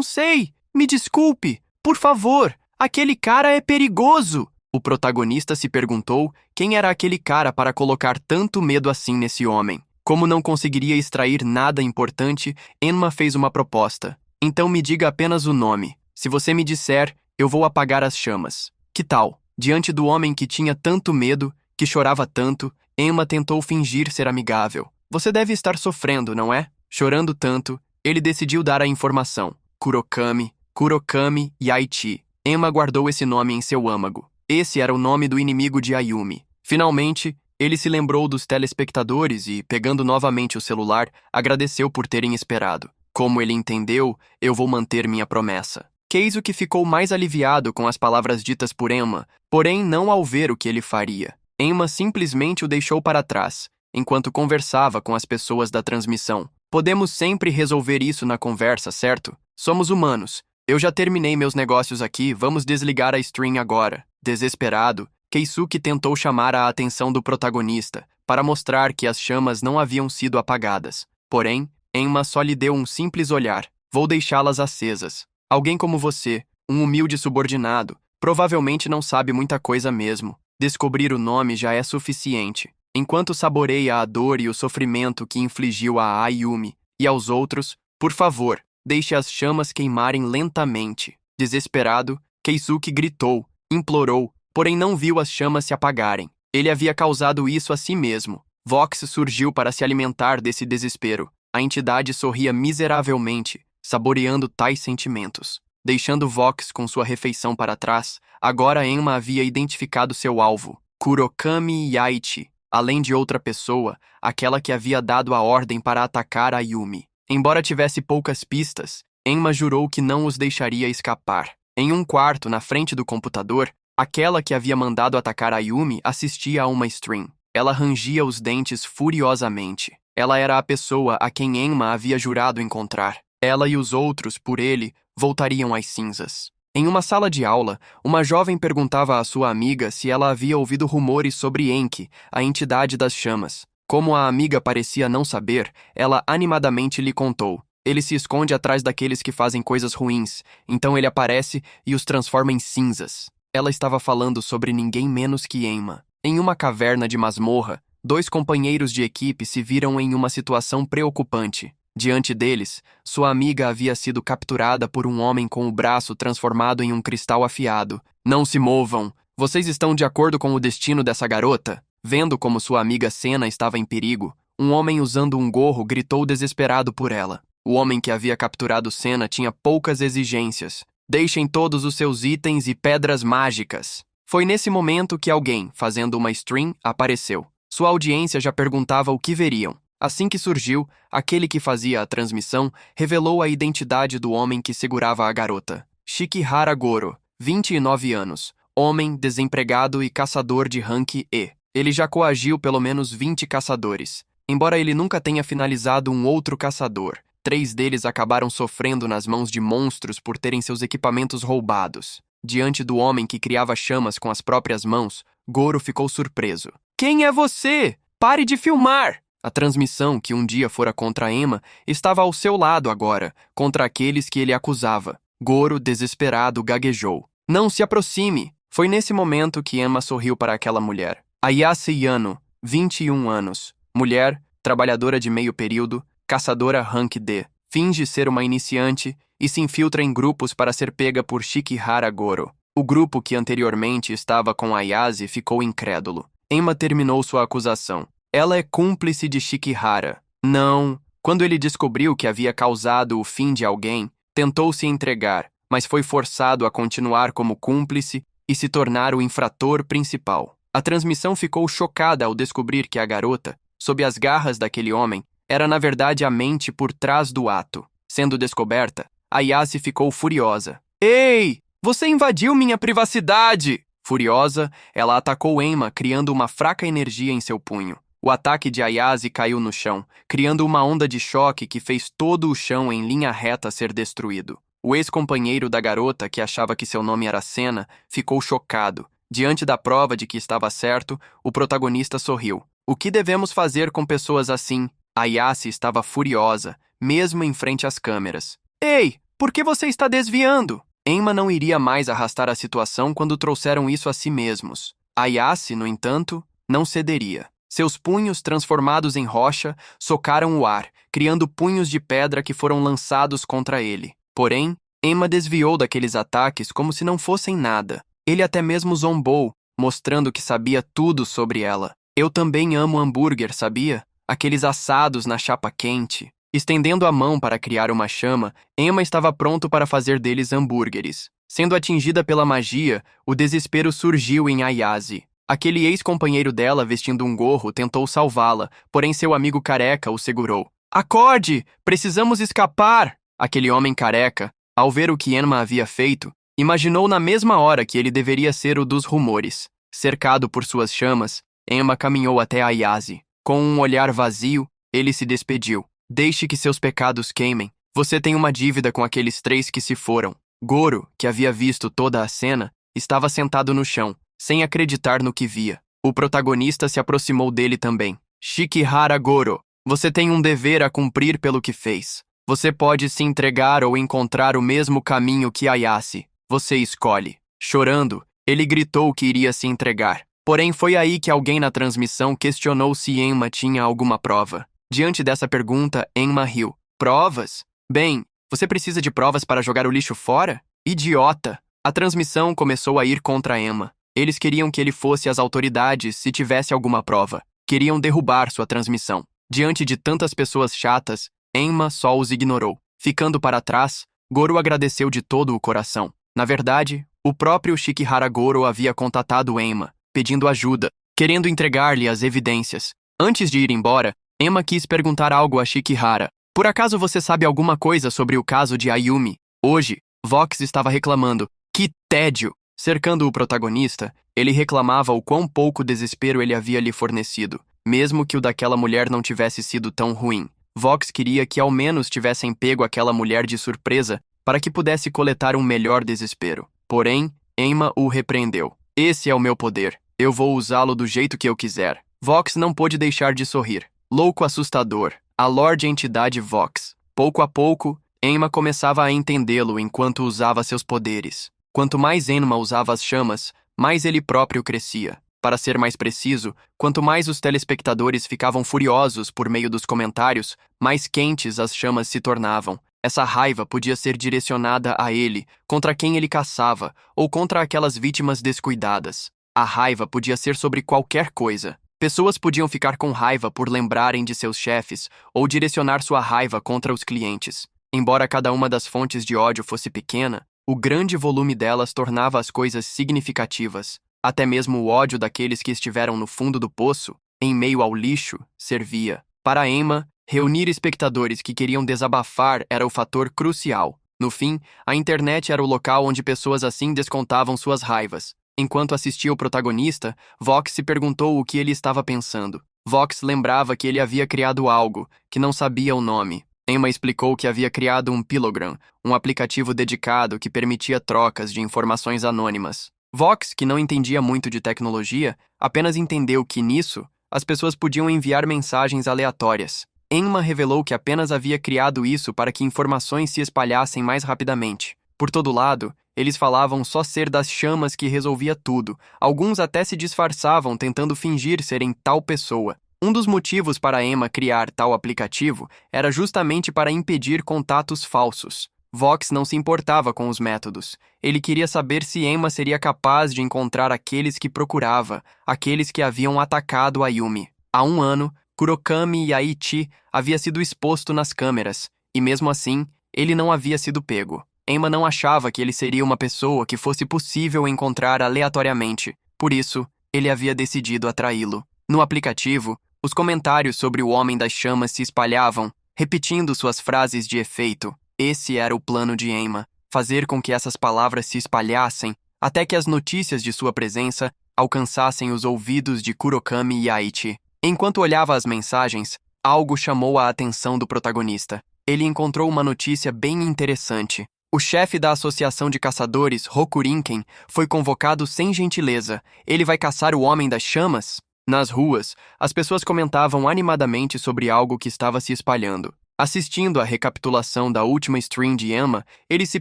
sei! Me desculpe! Por favor! Aquele cara é perigoso!" O protagonista se perguntou quem era aquele cara para colocar tanto medo assim nesse homem. Como não conseguiria extrair nada importante, Enma fez uma proposta. "Então me diga apenas o nome. Se você me disser, eu vou apagar as chamas." Que tal? Diante do homem que tinha tanto medo, que chorava tanto, Emma tentou fingir ser amigável. Você deve estar sofrendo, não é? Chorando tanto, ele decidiu dar a informação. Kurokami Yaichi. Emma guardou esse nome em seu âmago. Esse era o nome do inimigo de Ayumi. Finalmente, ele se lembrou dos telespectadores e, pegando novamente o celular, agradeceu por terem esperado. Como ele entendeu, eu vou manter minha promessa. Keisuke ficou mais aliviado com as palavras ditas por Emma, porém não ao ver o que ele faria. Emma simplesmente o deixou para trás, enquanto conversava com as pessoas da transmissão. Podemos sempre resolver isso na conversa, certo? Somos humanos. Eu já terminei meus negócios aqui, vamos desligar a stream agora. Desesperado, Keisuke tentou chamar a atenção do protagonista, para mostrar que as chamas não haviam sido apagadas. Porém, Emma só lhe deu um simples olhar. Vou deixá-las acesas. Alguém como você, um humilde subordinado, provavelmente não sabe muita coisa mesmo. Descobrir o nome já é suficiente. Enquanto saboreia a dor e o sofrimento que infligiu a Ayumi e aos outros, por favor, deixe as chamas queimarem lentamente. Desesperado, Keisuke gritou, implorou, porém não viu as chamas se apagarem. Ele havia causado isso a si mesmo. Vox surgiu para se alimentar desse desespero. A entidade sorria miseravelmente, saboreando tais sentimentos. Deixando Vox com sua refeição para trás, agora Emma havia identificado seu alvo, Kurokami Yaichi, além de outra pessoa, aquela que havia dado a ordem para atacar Ayumi. Embora tivesse poucas pistas, Emma jurou que não os deixaria escapar. Em um quarto, na frente do computador, aquela que havia mandado atacar Ayumi assistia a uma stream. Ela rangia os dentes furiosamente. Ela era a pessoa a quem Emma havia jurado encontrar. Ela e os outros, por ele, voltariam às cinzas. Em uma sala de aula, uma jovem perguntava à sua amiga se ela havia ouvido rumores sobre Enki, a entidade das chamas. Como a amiga parecia não saber, ela animadamente lhe contou. Ele se esconde atrás daqueles que fazem coisas ruins, então ele aparece e os transforma em cinzas. Ela estava falando sobre ninguém menos que Emma. Em uma caverna de masmorra, 2 companheiros de equipe se viram em uma situação preocupante. Diante deles, sua amiga havia sido capturada por um homem com o braço transformado em um cristal afiado. Não se movam! Vocês estão de acordo com o destino dessa garota? Vendo como sua amiga Senna estava em perigo, um homem usando um gorro gritou desesperado por ela. O homem que havia capturado Senna tinha poucas exigências. Deixem todos os seus itens e pedras mágicas. Foi nesse momento que alguém, fazendo uma stream, apareceu. Sua audiência já perguntava o que veriam. Assim que surgiu, aquele que fazia a transmissão revelou a identidade do homem que segurava a garota. Shikihara Goro, 29 anos, homem, desempregado e caçador de rank E. Ele já coagiu pelo menos 20 caçadores. Embora ele nunca tenha finalizado um outro caçador, 3 deles acabaram sofrendo nas mãos de monstros por terem seus equipamentos roubados. Diante do homem que criava chamas com as próprias mãos, Goro ficou surpreso. Quem é você? Pare de filmar! A transmissão, que um dia fora contra Emma, estava ao seu lado agora, contra aqueles que ele acusava. Goro, desesperado, gaguejou. Não se aproxime! Foi nesse momento que Emma sorriu para aquela mulher. Ayase Yano, 21 anos. Mulher, trabalhadora de meio período, caçadora rank D. Finge ser uma iniciante e se infiltra em grupos para ser pega por Shikihara Goro. O grupo que anteriormente estava com Ayase ficou incrédulo. Emma terminou sua acusação. Ela é cúmplice de Shikihara. Não. Quando ele descobriu que havia causado o fim de alguém, tentou se entregar, mas foi forçado a continuar como cúmplice e se tornar o infrator principal. A transmissão ficou chocada ao descobrir que a garota, sob as garras daquele homem, era na verdade a mente por trás do ato. Sendo descoberta, Ayase ficou furiosa. Ei! Você invadiu minha privacidade! Furiosa, ela atacou Emma, criando uma fraca energia em seu punho. O ataque de Ayase caiu no chão, criando uma onda de choque que fez todo o chão em linha reta ser destruído. O ex-companheiro da garota, que achava que seu nome era Senna, ficou chocado. Diante da prova de que estava certo, o protagonista sorriu. O que devemos fazer com pessoas assim? Ayase estava furiosa, mesmo em frente às câmeras. Ei, por que você está desviando? Emma não iria mais arrastar a situação quando trouxeram isso a si mesmos. Ayase, no entanto, não cederia. Seus punhos, transformados em rocha, socaram o ar, criando punhos de pedra que foram lançados contra ele. Porém, Emma desviou daqueles ataques como se não fossem nada. Ele até mesmo zombou, mostrando que sabia tudo sobre ela. Eu também amo hambúrguer, sabia? Aqueles assados na chapa quente. Estendendo a mão para criar uma chama, Emma estava pronto para fazer deles hambúrgueres. Sendo atingida pela magia, o desespero surgiu em Ayase. Aquele ex-companheiro dela vestindo um gorro tentou salvá-la, porém seu amigo careca o segurou. Acorde! Precisamos escapar! Aquele homem careca, ao ver o que Emma havia feito, imaginou na mesma hora que ele deveria ser o dos rumores. Cercado por suas chamas, Emma caminhou até Ayase. Com um olhar vazio, ele se despediu. Deixe que seus pecados queimem. Você tem uma dívida com aqueles 3 que se foram. Goro, que havia visto toda a cena, estava sentado no chão, sem acreditar no que via. O protagonista se aproximou dele também. Shikihara Goro, você tem um dever a cumprir pelo que fez. Você pode se entregar ou encontrar o mesmo caminho que Ayase. Você escolhe. Chorando, ele gritou que iria se entregar. Porém, foi aí que alguém na transmissão questionou se Emma tinha alguma prova. Diante dessa pergunta, Emma riu. Provas? Bem, você precisa de provas para jogar o lixo fora? Idiota! A transmissão começou a ir contra Emma. Eles queriam que ele fosse às autoridades se tivesse alguma prova. Queriam derrubar sua transmissão. Diante de tantas pessoas chatas, Emma só os ignorou. Ficando para trás, Goro agradeceu de todo o coração. Na verdade, o próprio Shikihara Goro havia contatado Emma, pedindo ajuda, querendo entregar-lhe as evidências. Antes de ir embora, Emma quis perguntar algo a Shikihara. Por acaso você sabe alguma coisa sobre o caso de Ayumi? Hoje, Vox estava reclamando. Que tédio! Cercando o protagonista, ele reclamava o quão pouco desespero ele havia lhe fornecido, mesmo que o daquela mulher não tivesse sido tão ruim. Vox queria que ao menos tivessem pego aquela mulher de surpresa para que pudesse coletar um melhor desespero. Porém, Emma o repreendeu. Esse é o meu poder. Eu vou usá-lo do jeito que eu quiser. Vox não pôde deixar de sorrir. Louco assustador. A Lorde Entidade Vox. Pouco a pouco, Emma começava a entendê-lo enquanto usava seus poderes. Quanto mais Emma usava as chamas, mais ele próprio crescia. Para ser mais preciso, quanto mais os telespectadores ficavam furiosos por meio dos comentários, mais quentes as chamas se tornavam. Essa raiva podia ser direcionada a ele, contra quem ele caçava, ou contra aquelas vítimas descuidadas. A raiva podia ser sobre qualquer coisa. Pessoas podiam ficar com raiva por lembrarem de seus chefes, ou direcionar sua raiva contra os clientes. Embora cada uma das fontes de ódio fosse pequena, o grande volume delas tornava as coisas significativas. Até mesmo o ódio daqueles que estiveram no fundo do poço, em meio ao lixo, servia. Para Emma, reunir espectadores que queriam desabafar era o fator crucial. No fim, a internet era o local onde pessoas assim descontavam suas raivas. Enquanto assistia o protagonista, Vox se perguntou o que ele estava pensando. Vox lembrava que ele havia criado algo, que não sabia o nome. Emma explicou que havia criado um Pilogram, um aplicativo dedicado que permitia trocas de informações anônimas. Vox, que não entendia muito de tecnologia, apenas entendeu que, nisso, as pessoas podiam enviar mensagens aleatórias. Emma revelou que apenas havia criado isso para que informações se espalhassem mais rapidamente. Por todo lado, eles falavam só ser das chamas que resolvia tudo. Alguns até se disfarçavam tentando fingir serem tal pessoa. Um dos motivos para Emma criar tal aplicativo era justamente para impedir contatos falsos. Vox não se importava com os métodos. Ele queria saber se Emma seria capaz de encontrar aqueles que procurava, aqueles que haviam atacado Ayumi. Há um ano, Kurokami Yaichi havia sido exposto nas câmeras, e mesmo assim, ele não havia sido pego. Emma não achava que ele seria uma pessoa que fosse possível encontrar aleatoriamente. Por isso, ele havia decidido atraí-lo. No aplicativo, os comentários sobre o Homem das Chamas se espalhavam, repetindo suas frases de efeito. Esse era o plano de Emma, fazer com que essas palavras se espalhassem até que as notícias de sua presença alcançassem os ouvidos de Kurokami Yaichi. Enquanto olhava as mensagens, algo chamou a atenção do protagonista. Ele encontrou uma notícia bem interessante. O chefe da Associação de Caçadores, Rokurinken, foi convocado sem gentileza. Ele vai caçar o Homem das Chamas? Nas ruas, as pessoas comentavam animadamente sobre algo que estava se espalhando. Assistindo à recapitulação da última stream de Emma, eles se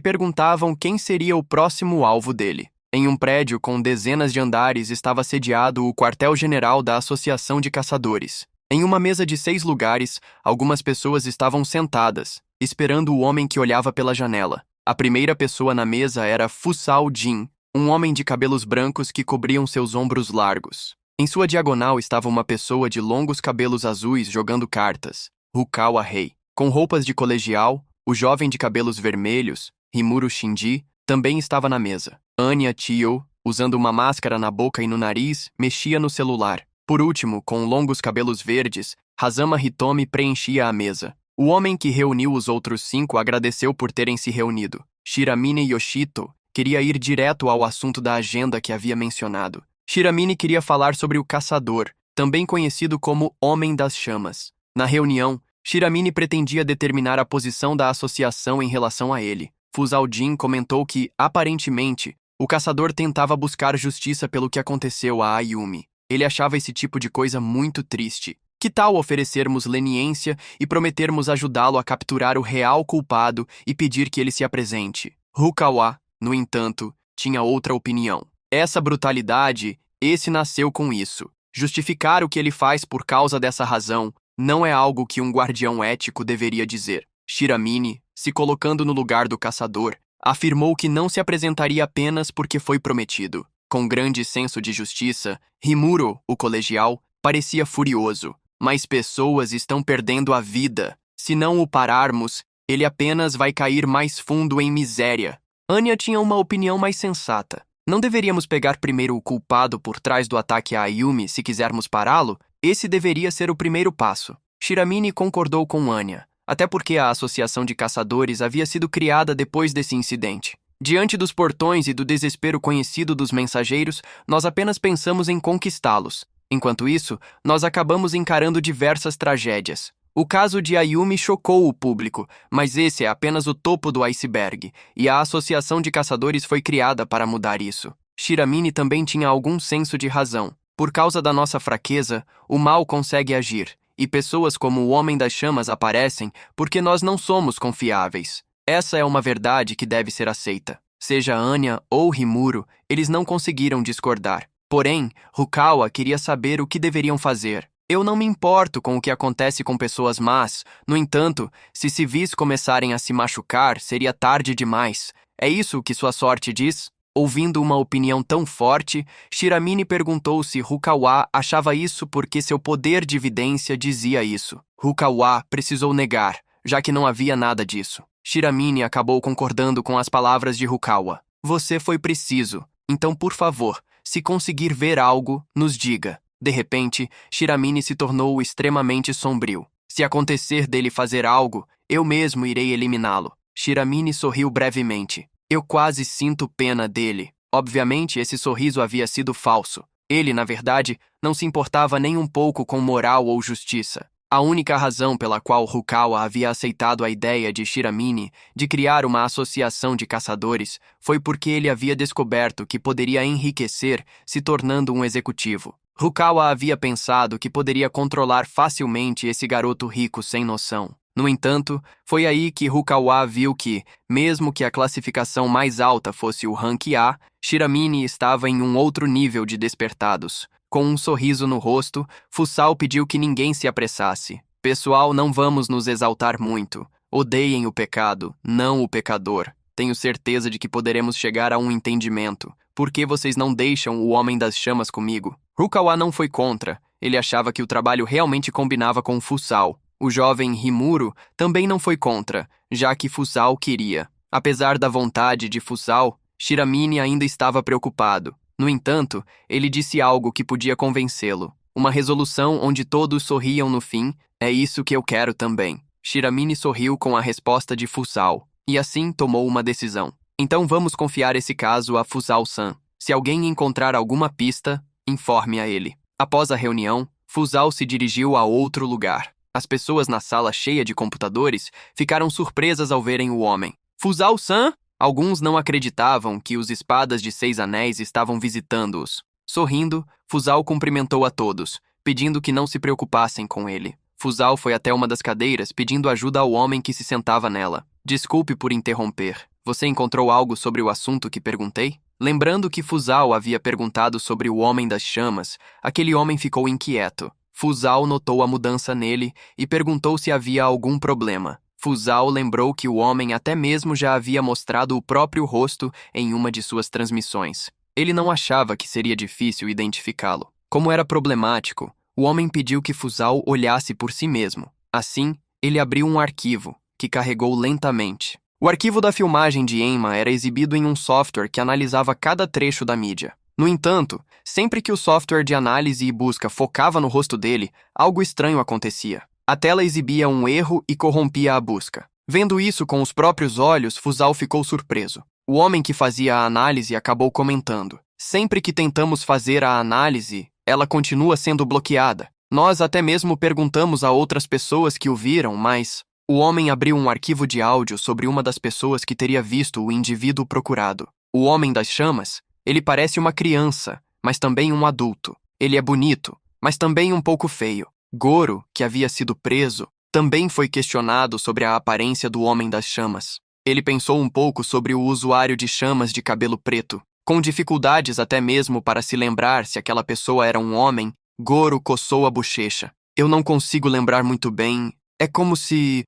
perguntavam quem seria o próximo alvo dele. Em um prédio com dezenas de andares estava sediado o quartel-general da Associação de Caçadores. Em uma mesa de 6 lugares, algumas pessoas estavam sentadas, esperando o homem que olhava pela janela. A primeira pessoa na mesa era Fusao Jin, um homem de cabelos brancos que cobriam seus ombros largos. Em sua diagonal estava uma pessoa de longos cabelos azuis jogando cartas, Rukawa Rei. Com roupas de colegial, o jovem de cabelos vermelhos, Rimuro Shinji, também estava na mesa. Anya Chio, usando uma máscara na boca e no nariz, mexia no celular. Por último, com longos cabelos verdes, Hazama Hitomi preenchia a mesa. O homem que reuniu os outros 5 agradeceu por terem se reunido. Shiramine Yoshito queria ir direto ao assunto da agenda que havia mencionado. Shiramine queria falar sobre o caçador, também conhecido como Homem das Chamas. Na reunião, Shiramine pretendia determinar a posição da associação em relação a ele. Fusaldin comentou que, aparentemente, o caçador tentava buscar justiça pelo que aconteceu a Ayumi. Ele achava esse tipo de coisa muito triste. Que tal oferecermos leniência e prometermos ajudá-lo a capturar o real culpado e pedir que ele se apresente? Rukawa, no entanto, tinha outra opinião. Essa brutalidade, esse nasceu com isso. Justificar o que ele faz por causa dessa razão não é algo que um guardião ético deveria dizer. Shiramine, se colocando no lugar do caçador, afirmou que não se apresentaria apenas porque foi prometido. Com grande senso de justiça, Rimuro, o colegial, parecia furioso. Mas pessoas estão perdendo a vida. Se não o pararmos, ele apenas vai cair mais fundo em miséria. Anya tinha uma opinião mais sensata. Não deveríamos pegar primeiro o culpado por trás do ataque a Ayumi se quisermos pará-lo? Esse deveria ser o primeiro passo. Shiramine concordou com Anya, até porque a associação de caçadores havia sido criada depois desse incidente. Diante dos portões e do desespero conhecido dos mensageiros, nós apenas pensamos em conquistá-los. Enquanto isso, nós acabamos encarando diversas tragédias. O caso de Ayumi chocou o público, mas esse é apenas o topo do iceberg, e a Associação de Caçadores foi criada para mudar isso. Shiramine também tinha algum senso de razão. Por causa da nossa fraqueza, o mal consegue agir, e pessoas como o Homem das Chamas aparecem porque nós não somos confiáveis. Essa é uma verdade que deve ser aceita. Seja Anya ou Rimuro, eles não conseguiram discordar. Porém, Rukawa queria saber o que deveriam fazer. Eu não me importo com o que acontece com pessoas más. No entanto, se civis começarem a se machucar, seria tarde demais. É isso que sua sorte diz? Ouvindo uma opinião tão forte, Shiramine perguntou se Rukawa achava isso porque seu poder de evidência dizia isso. Rukawa precisou negar, já que não havia nada disso. Shiramine acabou concordando com as palavras de Rukawa. Você foi preciso, então por favor, se conseguir ver algo, nos diga. De repente, Shiramine se tornou extremamente sombrio. Se acontecer dele fazer algo, eu mesmo irei eliminá-lo. Shiramine sorriu brevemente. Eu quase sinto pena dele. Obviamente, esse sorriso havia sido falso. Ele, na verdade, não se importava nem um pouco com moral ou justiça. A única razão pela qual Rukawa havia aceitado a ideia de Shiramine de criar uma associação de caçadores foi porque ele havia descoberto que poderia enriquecer se tornando um executivo. Rukawa havia pensado que poderia controlar facilmente esse garoto rico sem noção. No entanto, foi aí que Rukawa viu que, mesmo que a classificação mais alta fosse o rank A, Shiramine estava em um outro nível de despertados. Com um sorriso no rosto, Fusao pediu que ninguém se apressasse. Pessoal, não vamos nos exaltar muito. Odeiem o pecado, não o pecador. Tenho certeza de que poderemos chegar a um entendimento. Por que vocês não deixam o Homem das Chamas comigo? Rukawa não foi contra. Ele achava que o trabalho realmente combinava com Fusao. O jovem Rimuro também não foi contra, já que Fusao queria. Apesar da vontade de Fusao, Shiramine ainda estava preocupado. No entanto, ele disse algo que podia convencê-lo. Uma resolução onde todos sorriam no fim, é isso que eu quero também. Shiramine sorriu com a resposta de Fusao, e assim tomou uma decisão. Então vamos confiar esse caso a Fusao-san. Se alguém encontrar alguma pista, informe a ele. Após a reunião, Fusao se dirigiu a outro lugar. As pessoas na sala cheia de computadores ficaram surpresas ao verem o homem. Fusao-san? Alguns não acreditavam que os espadas de 6 anéis estavam visitando-os. Sorrindo, Fusao cumprimentou a todos, pedindo que não se preocupassem com ele. Fusao foi até uma das cadeiras pedindo ajuda ao homem que se sentava nela. Desculpe por interromper. Você encontrou algo sobre o assunto que perguntei? Lembrando que Fusao havia perguntado sobre o Homem das Chamas, aquele homem ficou inquieto. Fusao notou a mudança nele e perguntou se havia algum problema. Fusao lembrou que o homem até mesmo já havia mostrado o próprio rosto em uma de suas transmissões. Ele não achava que seria difícil identificá-lo. Como era problemático, o homem pediu que Fusal olhasse por si mesmo. Assim, ele abriu um arquivo, que carregou lentamente. O arquivo da filmagem de Emma era exibido em um software que analisava cada trecho da mídia. No entanto, sempre que o software de análise e busca focava no rosto dele, algo estranho acontecia. A tela exibia um erro e corrompia a busca. Vendo isso com os próprios olhos, Fusal ficou surpreso. O homem que fazia a análise acabou comentando: sempre que tentamos fazer a análise, ela continua sendo bloqueada. Nós até mesmo perguntamos a outras pessoas que o viram, mas... O homem abriu um arquivo de áudio sobre uma das pessoas que teria visto o indivíduo procurado. O homem das chamas, ele parece uma criança, mas também um adulto. Ele é bonito, mas também um pouco feio. Goro, que havia sido preso, também foi questionado sobre a aparência do homem das chamas. Ele pensou um pouco sobre o usuário de chamas de cabelo preto. Com dificuldades até mesmo para se lembrar se aquela pessoa era um homem, Goro coçou a bochecha. Eu não consigo lembrar muito bem. É como se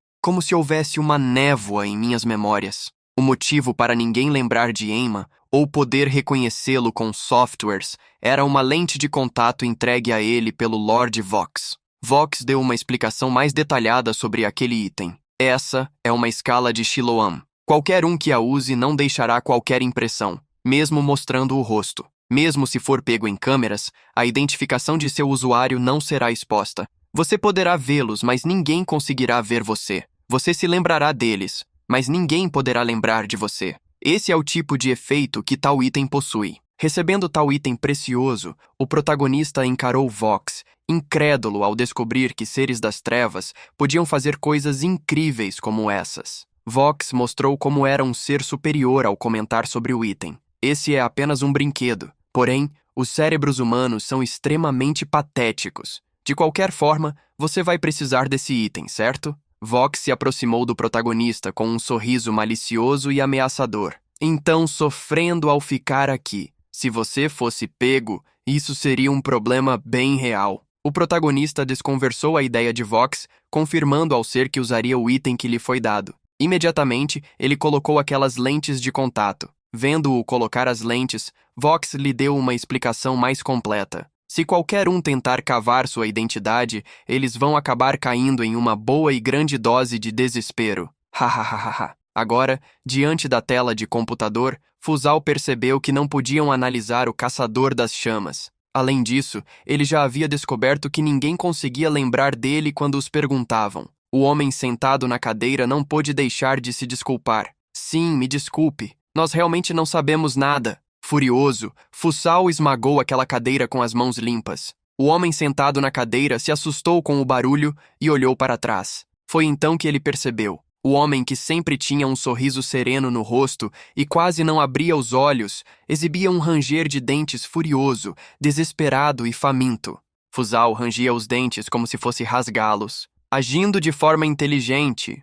houvesse uma névoa em minhas memórias. O motivo para ninguém lembrar de Emma ou poder reconhecê-lo com softwares era uma lente de contato entregue a ele pelo Lord Vox. Vox deu uma explicação mais detalhada sobre aquele item. Essa é uma escala de Siloam. Qualquer um que a use não deixará qualquer impressão, mesmo mostrando o rosto. Mesmo se for pego em câmeras, a identificação de seu usuário não será exposta. Você poderá vê-los, mas ninguém conseguirá ver você. Você se lembrará deles, mas ninguém poderá lembrar de você. Esse é o tipo de efeito que tal item possui. Recebendo tal item precioso, o protagonista encarou Vox, incrédulo ao descobrir que seres das trevas podiam fazer coisas incríveis como essas. Vox mostrou como era um ser superior ao comentar sobre o item. Esse é apenas um brinquedo. Porém, os cérebros humanos são extremamente patéticos. De qualquer forma, você vai precisar desse item, certo? Vox se aproximou do protagonista com um sorriso malicioso e ameaçador. Então, sofrendo ao ficar aqui. Se você fosse pego, isso seria um problema bem real. O protagonista desconversou a ideia de Vox, confirmando ao ser que usaria o item que lhe foi dado. Imediatamente, ele colocou aquelas lentes de contato. Vendo-o colocar as lentes, Vox lhe deu uma explicação mais completa. Se qualquer um tentar cavar sua identidade, eles vão acabar caindo em uma boa e grande dose de desespero. Hahaha. Agora, diante da tela de computador, Fusal percebeu que não podiam analisar o caçador das chamas. Além disso, ele já havia descoberto que ninguém conseguia lembrar dele quando os perguntavam. O homem sentado na cadeira não pôde deixar de se desculpar. Sim, me desculpe. Nós realmente não sabemos nada. Furioso, Fusal esmagou aquela cadeira com as mãos limpas. O homem sentado na cadeira se assustou com o barulho e olhou para trás. Foi então que ele percebeu. O homem, que sempre tinha um sorriso sereno no rosto e quase não abria os olhos, exibia um ranger de dentes furioso, desesperado e faminto. Fusal rangia os dentes como se fosse rasgá-los. Agindo de forma inteligente,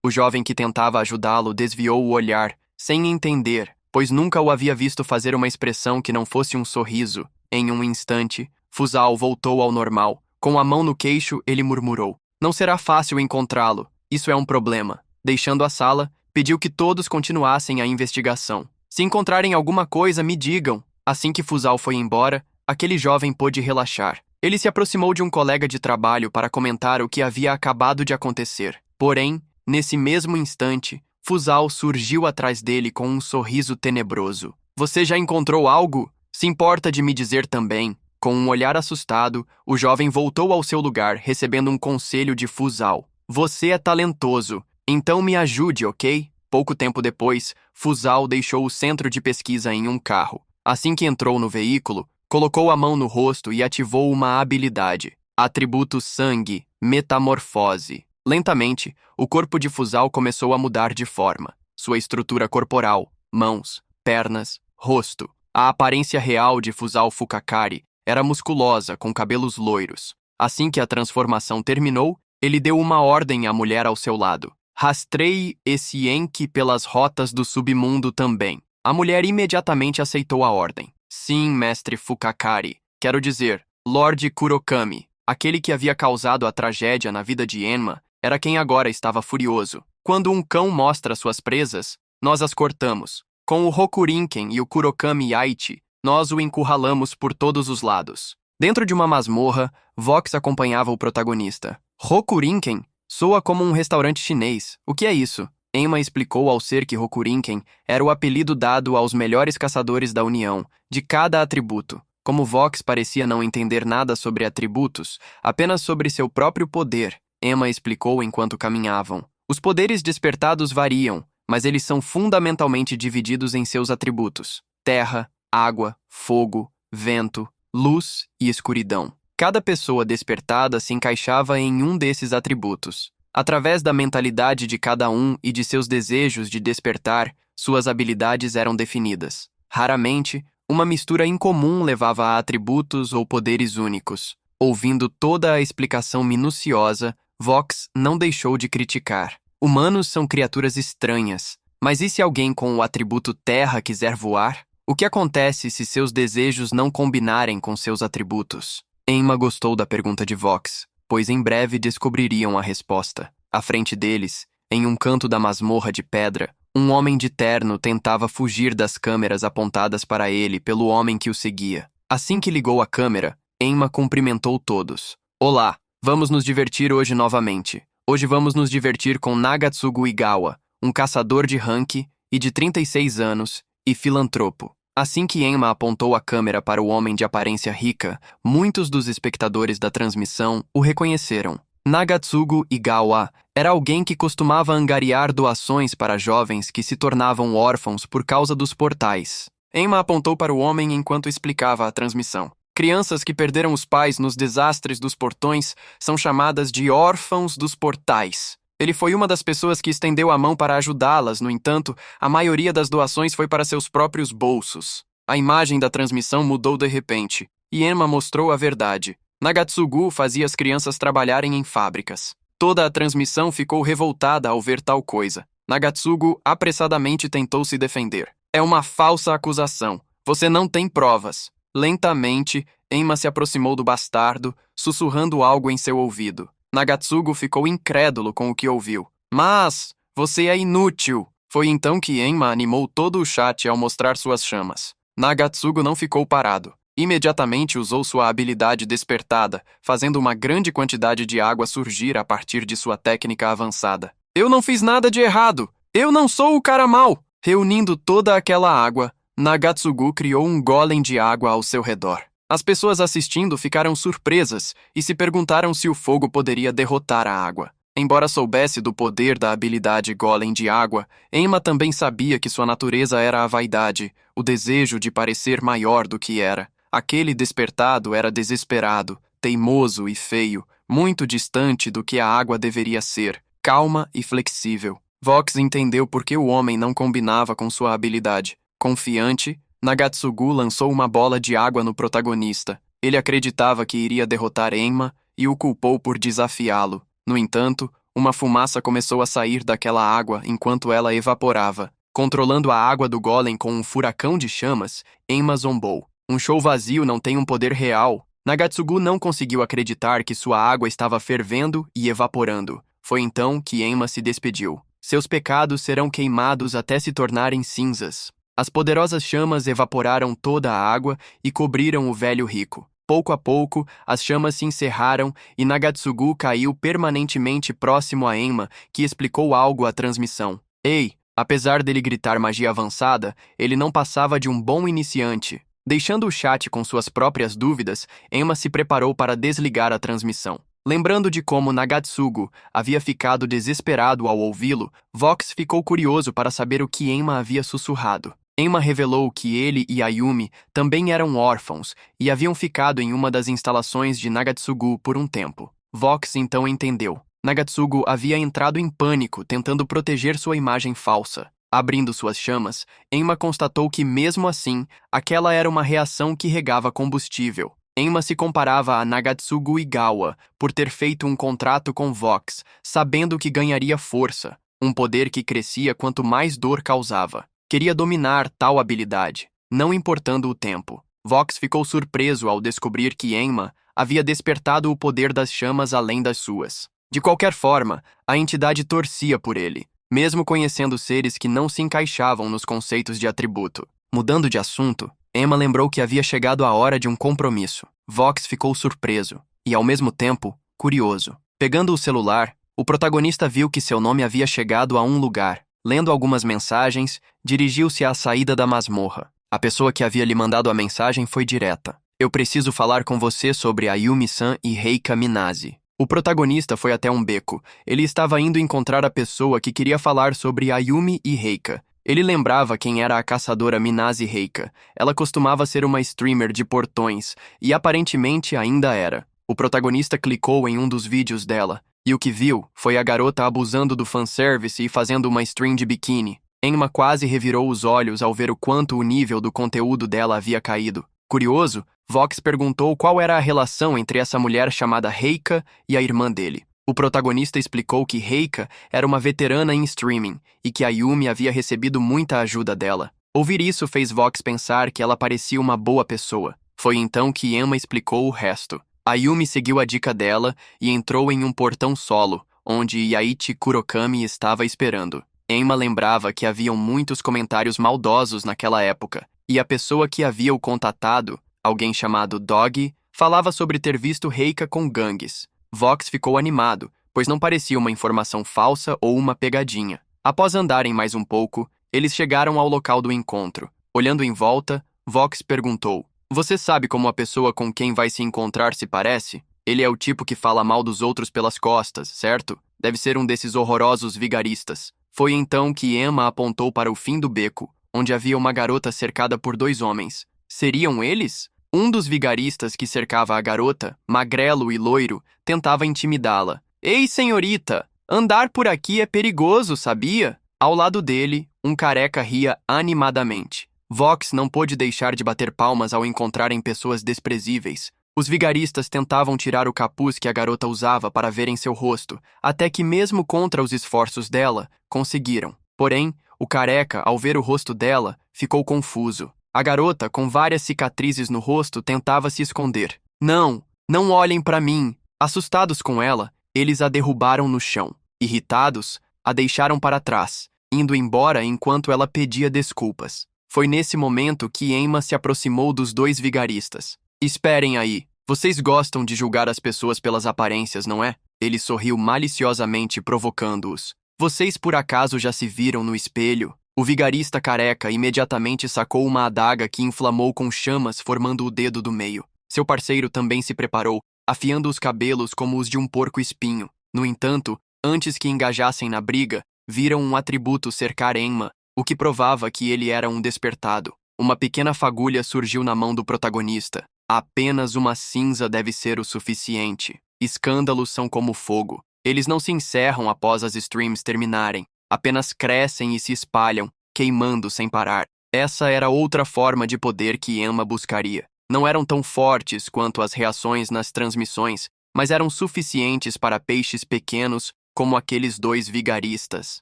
O jovem que tentava ajudá-lo desviou o olhar, sem entender, pois nunca o havia visto fazer uma expressão que não fosse um sorriso. Em um instante, Fusal voltou ao normal. Com a mão no queixo, ele murmurou: "Não será fácil encontrá-lo. Isso é um problema." Deixando a sala, pediu que todos continuassem a investigação. "Se encontrarem alguma coisa, me digam." Assim que Fusal foi embora, aquele jovem pôde relaxar. Ele se aproximou de um colega de trabalho para comentar o que havia acabado de acontecer. Porém, nesse mesmo instante, Fusal surgiu atrás dele com um sorriso tenebroso. "Você já encontrou algo? Se importa de me dizer também?" Com um olhar assustado, o jovem voltou ao seu lugar, recebendo um conselho de Fusal. "Você é talentoso, então me ajude, ok?" Pouco tempo depois, Fusal deixou o centro de pesquisa em um carro. Assim que entrou no veículo, colocou a mão no rosto e ativou uma habilidade. Atributo Sangue, Metamorfose. Lentamente, o corpo de Fusal começou a mudar de forma. Sua estrutura corporal, mãos, pernas, rosto. A aparência real de Fusal Fukakari era musculosa, com cabelos loiros. Assim que a transformação terminou, ele deu uma ordem à mulher ao seu lado. "Rastreie esse Enki pelas rotas do submundo também." A mulher imediatamente aceitou a ordem. "Sim, mestre Fukakari. Quero dizer, Lord Kurokami, aquele que havia causado a tragédia na vida de Enma, era quem agora estava furioso. Quando um cão mostra suas presas, nós as cortamos. Com o Hokurinken e o Kurokami Yaichi, nós o encurralamos por todos os lados." Dentro de uma masmorra, Vox acompanhava o protagonista. Rokurinken soa como um restaurante chinês. O que é isso? Emma explicou ao ser que Rokurinken era o apelido dado aos melhores caçadores da União, de cada atributo. Como Vox parecia não entender nada sobre atributos, apenas sobre seu próprio poder, Emma explicou enquanto caminhavam. Os poderes despertados variam, mas eles são fundamentalmente divididos em seus atributos: terra, água, fogo, vento, luz e escuridão. Cada pessoa despertada se encaixava em um desses atributos. Através da mentalidade de cada um e de seus desejos de despertar, suas habilidades eram definidas. Raramente, uma mistura incomum levava a atributos ou poderes únicos. Ouvindo toda a explicação minuciosa, Vox não deixou de criticar. Humanos são criaturas estranhas, mas e se alguém com o atributo terra quiser voar? O que acontece se seus desejos não combinarem com seus atributos? Emma gostou da pergunta de Vox, pois em breve descobririam a resposta. À frente deles, em um canto da masmorra de pedra, um homem de terno tentava fugir das câmeras apontadas para ele pelo homem que o seguia. Assim que ligou a câmera, Emma cumprimentou todos. Olá, vamos nos divertir hoje novamente. Hoje vamos nos divertir com Nagatsugu Igawa, um caçador de rank e de 36 anos e filantropo. Assim que Emma apontou a câmera para o homem de aparência rica, muitos dos espectadores da transmissão o reconheceram. Nagatsugu Igawa era alguém que costumava angariar doações para jovens que se tornavam órfãos por causa dos portais. Emma apontou para o homem enquanto explicava a transmissão. Crianças que perderam os pais nos desastres dos portões são chamadas de órfãos dos portais. Ele foi uma das pessoas que estendeu a mão para ajudá-las, no entanto, a maioria das doações foi para seus próprios bolsos. A imagem da transmissão mudou de repente, e Emma mostrou a verdade. Nagatsugu fazia as crianças trabalharem em fábricas. Toda a transmissão ficou revoltada ao ver tal coisa. Nagatsugu apressadamente tentou se defender. É uma falsa acusação. Você não tem provas. Lentamente, Emma se aproximou do bastardo, sussurrando algo em seu ouvido. Nagatsugu ficou incrédulo com o que ouviu. Mas, você é inútil! Foi então que Emma animou todo o chat ao mostrar suas chamas. Nagatsugu não ficou parado. Imediatamente usou sua habilidade despertada, fazendo uma grande quantidade de água surgir a partir de sua técnica avançada. Eu não fiz nada de errado! Eu não sou o cara mau! Reunindo toda aquela água, Nagatsugu criou um golem de água ao seu redor. As pessoas assistindo ficaram surpresas e se perguntaram se o fogo poderia derrotar a água. Embora soubesse do poder da habilidade golem de água, Emma também sabia que sua natureza era a vaidade, o desejo de parecer maior do que era. Aquele despertado era desesperado, teimoso e feio, muito distante do que a água deveria ser, calma e flexível. Vox entendeu por que o homem não combinava com sua habilidade. Confiante, Nagatsugu lançou uma bola de água no protagonista. Ele acreditava que iria derrotar Emma e o culpou por desafiá-lo. No entanto, uma fumaça começou a sair daquela água enquanto ela evaporava. Controlando a água do golem com um furacão de chamas, Emma zombou. Um show vazio não tem um poder real. Nagatsugu não conseguiu acreditar que sua água estava fervendo e evaporando. Foi então que Emma se despediu. Seus pecados serão queimados até se tornarem cinzas. As poderosas chamas evaporaram toda a água e cobriram o velho rico. Pouco a pouco, as chamas se encerraram e Nagatsugu caiu permanentemente próximo a Emma, que explicou algo à transmissão. Ei, apesar dele gritar magia avançada, ele não passava de um bom iniciante. Deixando o chat com suas próprias dúvidas, Emma se preparou para desligar a transmissão. Lembrando de como Nagatsugu havia ficado desesperado ao ouvi-lo, Vox ficou curioso para saber o que Emma havia sussurrado. Emma revelou que ele e Ayumi também eram órfãos e haviam ficado em uma das instalações de Nagatsugu por um tempo. Vox então entendeu. Nagatsugu havia entrado em pânico, tentando proteger sua imagem falsa. Abrindo suas chamas, Emma constatou que, mesmo assim, aquela era uma reação que regava combustível. Emma se comparava a Nagatsugu Igawa por ter feito um contrato com Vox, sabendo que ganharia força, um poder que crescia quanto mais dor causava. Queria dominar tal habilidade, não importando o tempo. Vox ficou surpreso ao descobrir que Emma havia despertado o poder das chamas além das suas. De qualquer forma, a entidade torcia por ele, mesmo conhecendo seres que não se encaixavam nos conceitos de atributo. Mudando de assunto, Emma lembrou que havia chegado a hora de um compromisso. Vox ficou surpreso e, ao mesmo tempo, curioso. Pegando o celular, o protagonista viu que seu nome havia chegado a um lugar. Lendo algumas mensagens, dirigiu-se à saída da masmorra. A pessoa que havia lhe mandado a mensagem foi direta. Eu preciso falar com você sobre Ayumi-san e Reika Minase. O protagonista foi até um beco. Ele estava indo encontrar a pessoa que queria falar sobre Ayumi e Reika. Ele lembrava quem era a caçadora Minase Reika. Ela costumava ser uma streamer de portões, e aparentemente ainda era. O protagonista clicou em um dos vídeos dela, e o que viu foi a garota abusando do fanservice e fazendo uma stream de biquíni. Enma quase revirou os olhos ao ver o quanto o nível do conteúdo dela havia caído. Curioso, Vox perguntou qual era a relação entre essa mulher chamada Reika e a irmã dele. O protagonista explicou que Reika era uma veterana em streaming e que Ayumi havia recebido muita ajuda dela. Ouvir isso fez Vox pensar que ela parecia uma boa pessoa. Foi então que Enma explicou o resto. Ayumi seguiu a dica dela e entrou em um portão solo, onde Yaichi Kurokami estava esperando. Enma lembrava que haviam muitos comentários maldosos naquela época, e a pessoa que havia o contatado, alguém chamado Dog, falava sobre ter visto Reika com gangues. Vox ficou animado, pois não parecia uma informação falsa ou uma pegadinha. Após andarem mais um pouco, eles chegaram ao local do encontro. Olhando em volta, Vox perguntou: "Você sabe como a pessoa com quem vai se encontrar se parece? Ele é o tipo que fala mal dos outros pelas costas, certo? Deve ser um desses horrorosos vigaristas." Foi então que Enma apontou para o fim do beco, onde havia uma garota cercada por dois homens. Seriam eles? Um dos vigaristas que cercava a garota, magrelo e loiro, tentava intimidá-la. "Ei, senhorita! Andar por aqui é perigoso, sabia?" Ao lado dele, um careca ria animadamente. Vox não pôde deixar de bater palmas ao encontrarem pessoas desprezíveis. Os vigaristas tentavam tirar o capuz que a garota usava para verem seu rosto, até que, mesmo contra os esforços dela, conseguiram. Porém, o careca, ao ver o rosto dela, ficou confuso. A garota, com várias cicatrizes no rosto, tentava se esconder. "Não, não olhem para mim!" Assustados com ela, eles a derrubaram no chão. Irritados, a deixaram para trás, indo embora enquanto ela pedia desculpas. Foi nesse momento que Enma se aproximou dos dois vigaristas. "Esperem aí. Vocês gostam de julgar as pessoas pelas aparências, não é?" Ele sorriu maliciosamente, provocando-os. "Vocês por acaso já se viram no espelho?" O vigarista careca imediatamente sacou uma adaga que inflamou com chamas, formando o dedo do meio. Seu parceiro também se preparou, afiando os cabelos como os de um porco-espinho. No entanto, antes que engajassem na briga, viram um atributo cercar Enma, o que provava que ele era um despertado. Uma pequena fagulha surgiu na mão do protagonista. Apenas uma cinza deve ser o suficiente. Escândalos são como fogo. Eles não se encerram após as streams terminarem. Apenas crescem e se espalham, queimando sem parar. Essa era outra forma de poder que Enma buscaria. Não eram tão fortes quanto as reações nas transmissões, mas eram suficientes para peixes pequenos como aqueles dois vigaristas.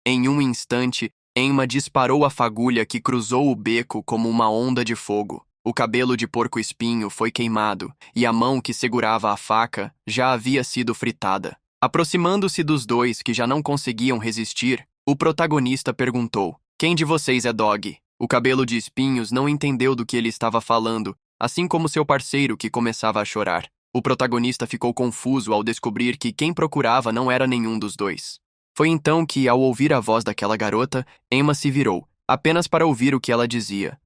Em um instante, Enma disparou a fagulha que cruzou o beco como uma onda de fogo. O cabelo de porco-espinho foi queimado, e a mão que segurava a faca já havia sido fritada. Aproximando-se dos dois que já não conseguiam resistir, o protagonista perguntou: "Quem de vocês é Dog?" O cabelo de espinhos não entendeu do que ele estava falando, assim como seu parceiro, que começava a chorar. O protagonista ficou confuso ao descobrir que quem procurava não era nenhum dos dois. Foi então que, ao ouvir a voz daquela garota, Enma se virou, apenas para ouvir o que ela dizia.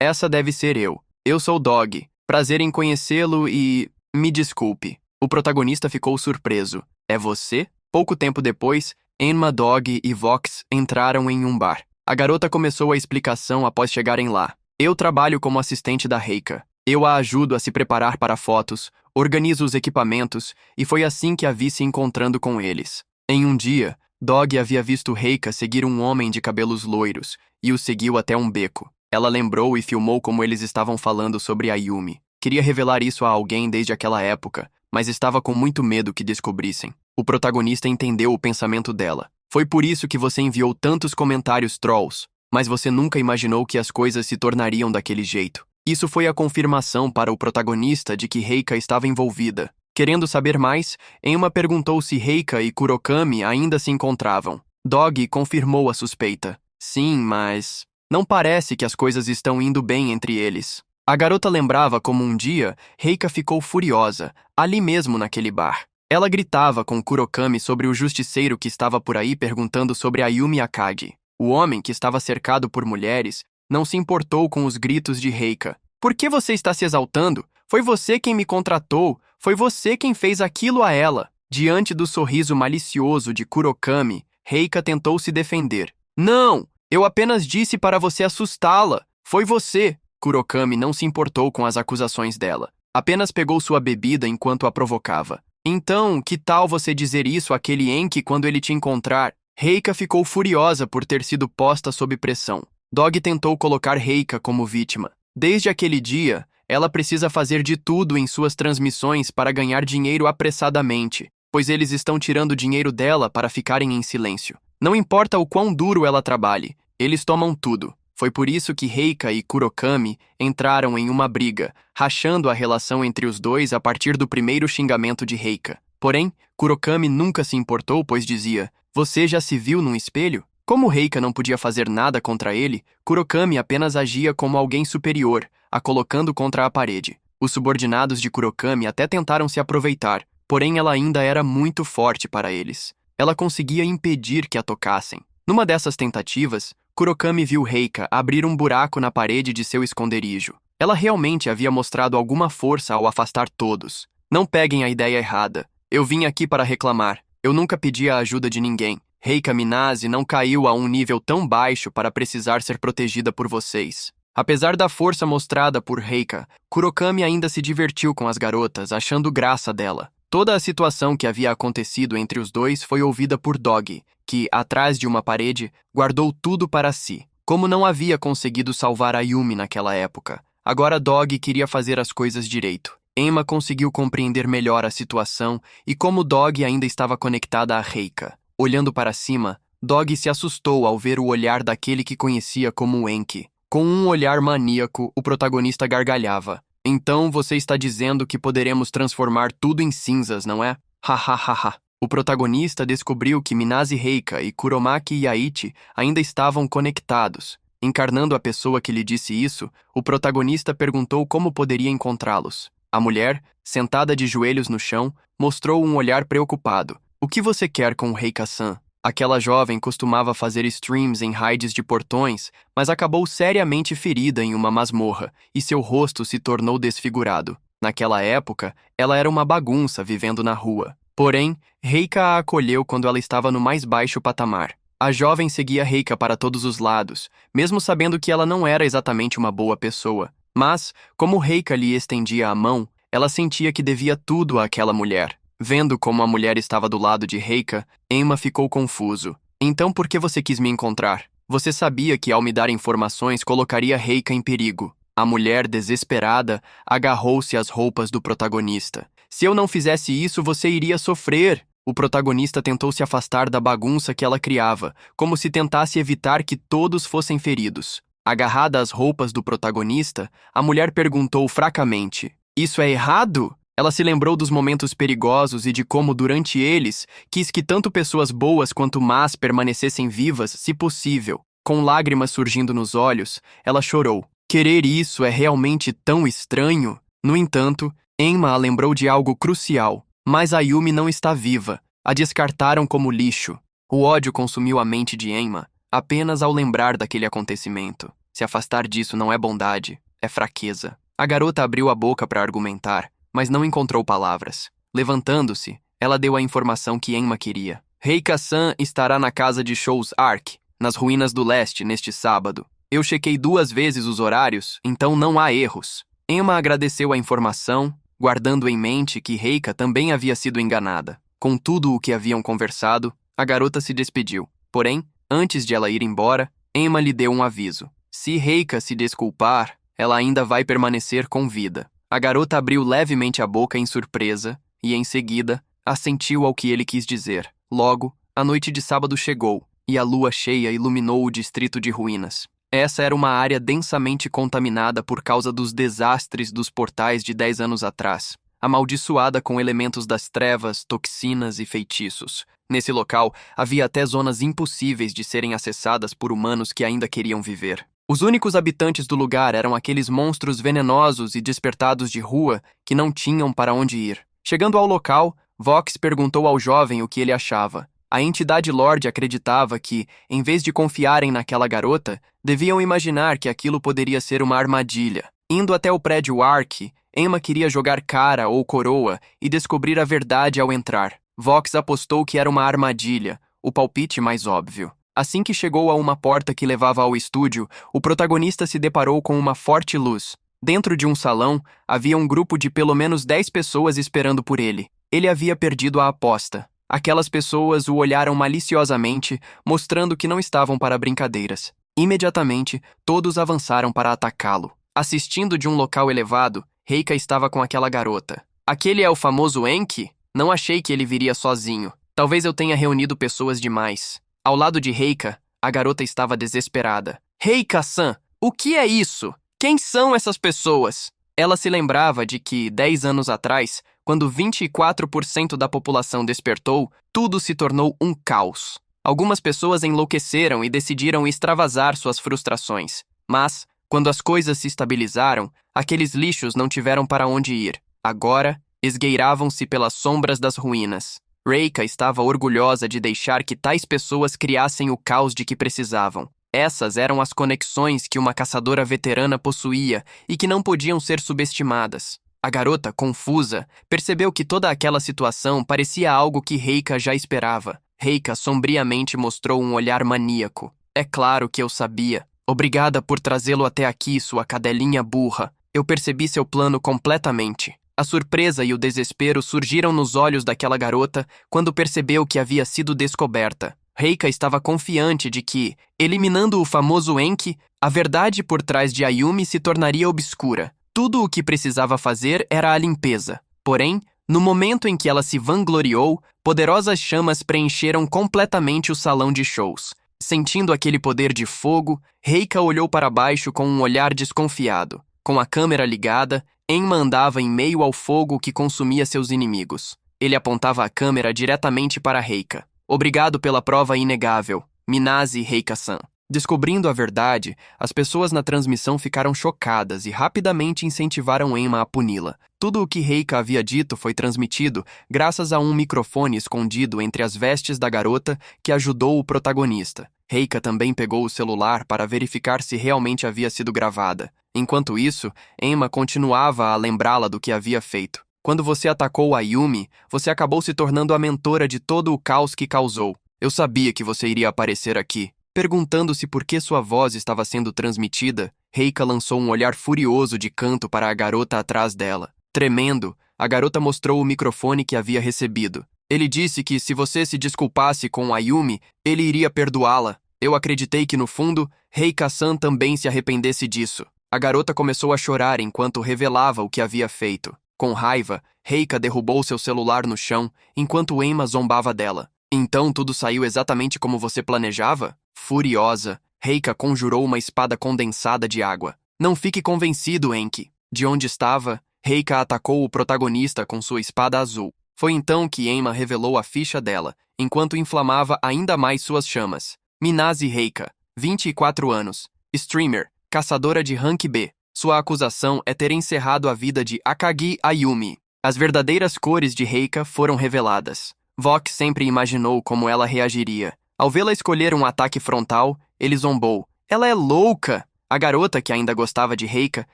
Essa deve ser eu. Eu sou Dog. Prazer em conhecê-lo e... me desculpe." O protagonista ficou surpreso. "É você?" Pouco tempo depois, Enma, Dog e Vox entraram em um bar. A garota começou a explicação após chegarem lá. "Eu trabalho como assistente da Reika. Eu a ajudo a se preparar para fotos, organizo os equipamentos, e foi assim que a vi se encontrando com eles. Em um dia, Dog havia visto Reika seguir um homem de cabelos loiros, e o seguiu até um beco. Ela lembrou e filmou como eles estavam falando sobre Ayumi. Queria revelar isso a alguém desde aquela época, mas estava com muito medo que descobrissem. O protagonista entendeu o pensamento dela. "Foi por isso que você enviou tantos comentários trolls, mas você nunca imaginou que as coisas se tornariam daquele jeito." Isso foi a confirmação para o protagonista de que Reika estava envolvida. Querendo saber mais, Enma perguntou se Reika e Kurokami ainda se encontravam. Dog confirmou a suspeita. "Sim, mas... não parece que as coisas estão indo bem entre eles." A garota lembrava como um dia Reika ficou furiosa, ali mesmo naquele bar. Ela gritava com Kurokami sobre o justiceiro que estava por aí perguntando sobre Ayumi Akagi. O homem, que estava cercado por mulheres, não se importou com os gritos de Reika. Por que você está se exaltando? Foi você quem me contratou, foi você quem fez aquilo a ela. Diante do sorriso malicioso de Kurokami, Reika tentou se defender. Não! Eu apenas disse para você assustá-la. Foi você. Kurokami não se importou com as acusações dela. Apenas pegou sua bebida enquanto a provocava. Então, que tal você dizer isso àquele Enki quando ele te encontrar? Reika ficou furiosa por ter sido posta sob pressão. Dog tentou colocar Reika como vítima. Desde aquele dia, ela precisa fazer de tudo em suas transmissões para ganhar dinheiro apressadamente, pois eles estão tirando dinheiro dela para ficarem em silêncio. Não importa o quão duro ela trabalhe, eles tomam tudo. Foi por isso que Reika e Kurokami entraram em uma briga, rachando a relação entre os dois a partir do primeiro xingamento de Reika. Porém, Kurokami nunca se importou, pois dizia: "Você já se viu num espelho?" Como Reika não podia fazer nada contra ele, Kurokami apenas agia como alguém superior, a colocando contra a parede. Os subordinados de Kurokami até tentaram se aproveitar, porém ela ainda era muito forte para eles. Ela conseguia impedir que a tocassem. Numa dessas tentativas, Kurokami viu Reika abrir um buraco na parede de seu esconderijo. Ela realmente havia mostrado alguma força ao afastar todos. Não peguem a ideia errada. Eu vim aqui para reclamar. Eu nunca pedi a ajuda de ninguém. Reika Minase não caiu a um nível tão baixo para precisar ser protegida por vocês. Apesar da força mostrada por Reika, Kurokami ainda se divertiu com as garotas, achando graça dela. Toda a situação que havia acontecido entre os dois foi ouvida por Dog, que, atrás de uma parede, guardou tudo para si. Como não havia conseguido salvar Ayumi naquela época, agora Dog queria fazer as coisas direito. Emma conseguiu compreender melhor a situação e como Dog ainda estava conectada a Reika. Olhando para cima, Dog se assustou ao ver o olhar daquele que conhecia como Enki. Com um olhar maníaco, o protagonista gargalhava. Então você está dizendo que poderemos transformar tudo em cinzas, não é? Hahaha. O protagonista descobriu que Minase Reika e Kuromaki Yaichi ainda estavam conectados. Encarnando a pessoa que lhe disse isso, o protagonista perguntou como poderia encontrá-los. A mulher, sentada de joelhos no chão, mostrou um olhar preocupado. O que você quer com Reika-san? Aquela jovem costumava fazer streams em raids de portões, mas acabou seriamente ferida em uma masmorra, e seu rosto se tornou desfigurado. Naquela época, ela era uma bagunça vivendo na rua. Porém, Reika a acolheu quando ela estava no mais baixo patamar. A jovem seguia Reika para todos os lados, mesmo sabendo que ela não era exatamente uma boa pessoa. Mas, como Reika lhe estendia a mão, ela sentia que devia tudo àquela mulher. Vendo como a mulher estava do lado de Reika, Emma ficou confuso. Então por que você quis me encontrar? Você sabia que ao me dar informações colocaria Reika em perigo. A mulher, desesperada, agarrou-se às roupas do protagonista. Se eu não fizesse isso, você iria sofrer. O protagonista tentou se afastar da bagunça que ela criava, como se tentasse evitar que todos fossem feridos. Agarrada às roupas do protagonista, a mulher perguntou fracamente: "Isso é errado?" Ela se lembrou dos momentos perigosos e de como, durante eles, quis que tanto pessoas boas quanto más permanecessem vivas, se possível. Com lágrimas surgindo nos olhos, ela chorou. Querer isso é realmente tão estranho? No entanto, Emma a lembrou de algo crucial. Mas Ayumi não está viva. A descartaram como lixo. O ódio consumiu a mente de Emma, apenas ao lembrar daquele acontecimento. Se afastar disso não é bondade, é fraqueza. A garota abriu a boca para argumentar, mas não encontrou palavras. Levantando-se, ela deu a informação que Emma queria. Reika-san estará na casa de shows Ark, nas ruínas do leste, neste sábado. Eu chequei 2 vezes os horários, então não há erros. Emma agradeceu a informação, guardando em mente que Reika também havia sido enganada. Com tudo o que haviam conversado, a garota se despediu. Porém, antes de ela ir embora, Emma lhe deu um aviso. Se Reika se desculpar, ela ainda vai permanecer com vida. A garota abriu levemente a boca em surpresa e, em seguida, assentiu ao que ele quis dizer. Logo, a noite de sábado chegou e a lua cheia iluminou o distrito de ruínas. Essa era uma área densamente contaminada por causa dos desastres dos portais de 10 anos atrás, amaldiçoada com elementos das trevas, toxinas e feitiços. Nesse local, havia até zonas impossíveis de serem acessadas por humanos que ainda queriam viver. Os únicos habitantes do lugar eram aqueles monstros venenosos e despertados de rua que não tinham para onde ir. Chegando ao local, Vox perguntou ao jovem o que ele achava. A entidade Lorde acreditava que, em vez de confiarem naquela garota, deviam imaginar que aquilo poderia ser uma armadilha. Indo até o prédio Ark, Emma queria jogar cara ou coroa e descobrir a verdade ao entrar. Vox apostou que era uma armadilha, o palpite mais óbvio. Assim que chegou a uma porta que levava ao estúdio, o protagonista se deparou com uma forte luz. Dentro de um salão, havia um grupo de pelo menos 10 pessoas esperando por ele. Ele havia perdido a aposta. Aquelas pessoas o olharam maliciosamente, mostrando que não estavam para brincadeiras. Imediatamente, todos avançaram para atacá-lo. Assistindo de um local elevado, Reika estava com aquela garota. Aquele é o famoso Enki? Não achei que ele viria sozinho. Talvez eu tenha reunido pessoas demais. Ao lado de Reika, a garota estava desesperada. Reika-san, o que é isso? Quem são essas pessoas? Ela se lembrava de que, 10 anos atrás, quando 24% da população despertou, tudo se tornou um caos. Algumas pessoas enlouqueceram e decidiram extravasar suas frustrações. Mas, quando as coisas se estabilizaram, aqueles lixos não tiveram para onde ir. Agora, esgueiravam-se pelas sombras das ruínas. Reika estava orgulhosa de deixar que tais pessoas criassem o caos de que precisavam. Essas eram as conexões que uma caçadora veterana possuía e que não podiam ser subestimadas. A garota, confusa, percebeu que toda aquela situação parecia algo que Reika já esperava. Reika sombriamente mostrou um olhar maníaco. É claro que eu sabia. Obrigada por trazê-lo até aqui, sua cadelinha burra. Eu percebi seu plano completamente. A surpresa e o desespero surgiram nos olhos daquela garota quando percebeu que havia sido descoberta. Reika estava confiante de que, eliminando o famoso Enki, a verdade por trás de Ayumi se tornaria obscura. Tudo o que precisava fazer era a limpeza. Porém, no momento em que ela se vangloriou, poderosas chamas preencheram completamente o salão de shows. Sentindo aquele poder de fogo, Reika olhou para baixo com um olhar desconfiado. Com a câmera ligada, Enma andava em meio ao fogo que consumia seus inimigos. Ele apontava a câmera diretamente para Reika. Obrigado pela prova inegável, Minase Reika-san. Descobrindo a verdade, as pessoas na transmissão ficaram chocadas e rapidamente incentivaram Enma a puni-la. Tudo o que Reika havia dito foi transmitido graças a um microfone escondido entre as vestes da garota que ajudou o protagonista. Reika também pegou o celular para verificar se realmente havia sido gravada. Enquanto isso, Enma continuava a lembrá-la do que havia feito. Quando você atacou a Ayumi, você acabou se tornando a mentora de todo o caos que causou. Eu sabia que você iria aparecer aqui. Perguntando-se por que sua voz estava sendo transmitida, Reika lançou um olhar furioso de canto para a garota atrás dela. Tremendo, a garota mostrou o microfone que havia recebido. Ele disse que se você se desculpasse com Ayumi, ele iria perdoá-la. Eu acreditei que no fundo, Reika-san também se arrependesse disso. A garota começou a chorar enquanto revelava o que havia feito. Com raiva, Reika derrubou seu celular no chão, enquanto Enma zombava dela. Então tudo saiu exatamente como você planejava? Furiosa, Reika conjurou uma espada condensada de água. Não fique convencido, Enki. De onde estava, Reika atacou o protagonista com sua espada azul. Foi então que Enma revelou a ficha dela, enquanto inflamava ainda mais suas chamas. Minase Reika, 24 anos, streamer, caçadora de rank B. Sua acusação é ter encerrado a vida de Akagi Ayumi. As verdadeiras cores de Reika foram reveladas. Vox sempre imaginou como ela reagiria. Ao vê-la escolher um ataque frontal, ele zombou. Ela é louca! A garota, que ainda gostava de Reika,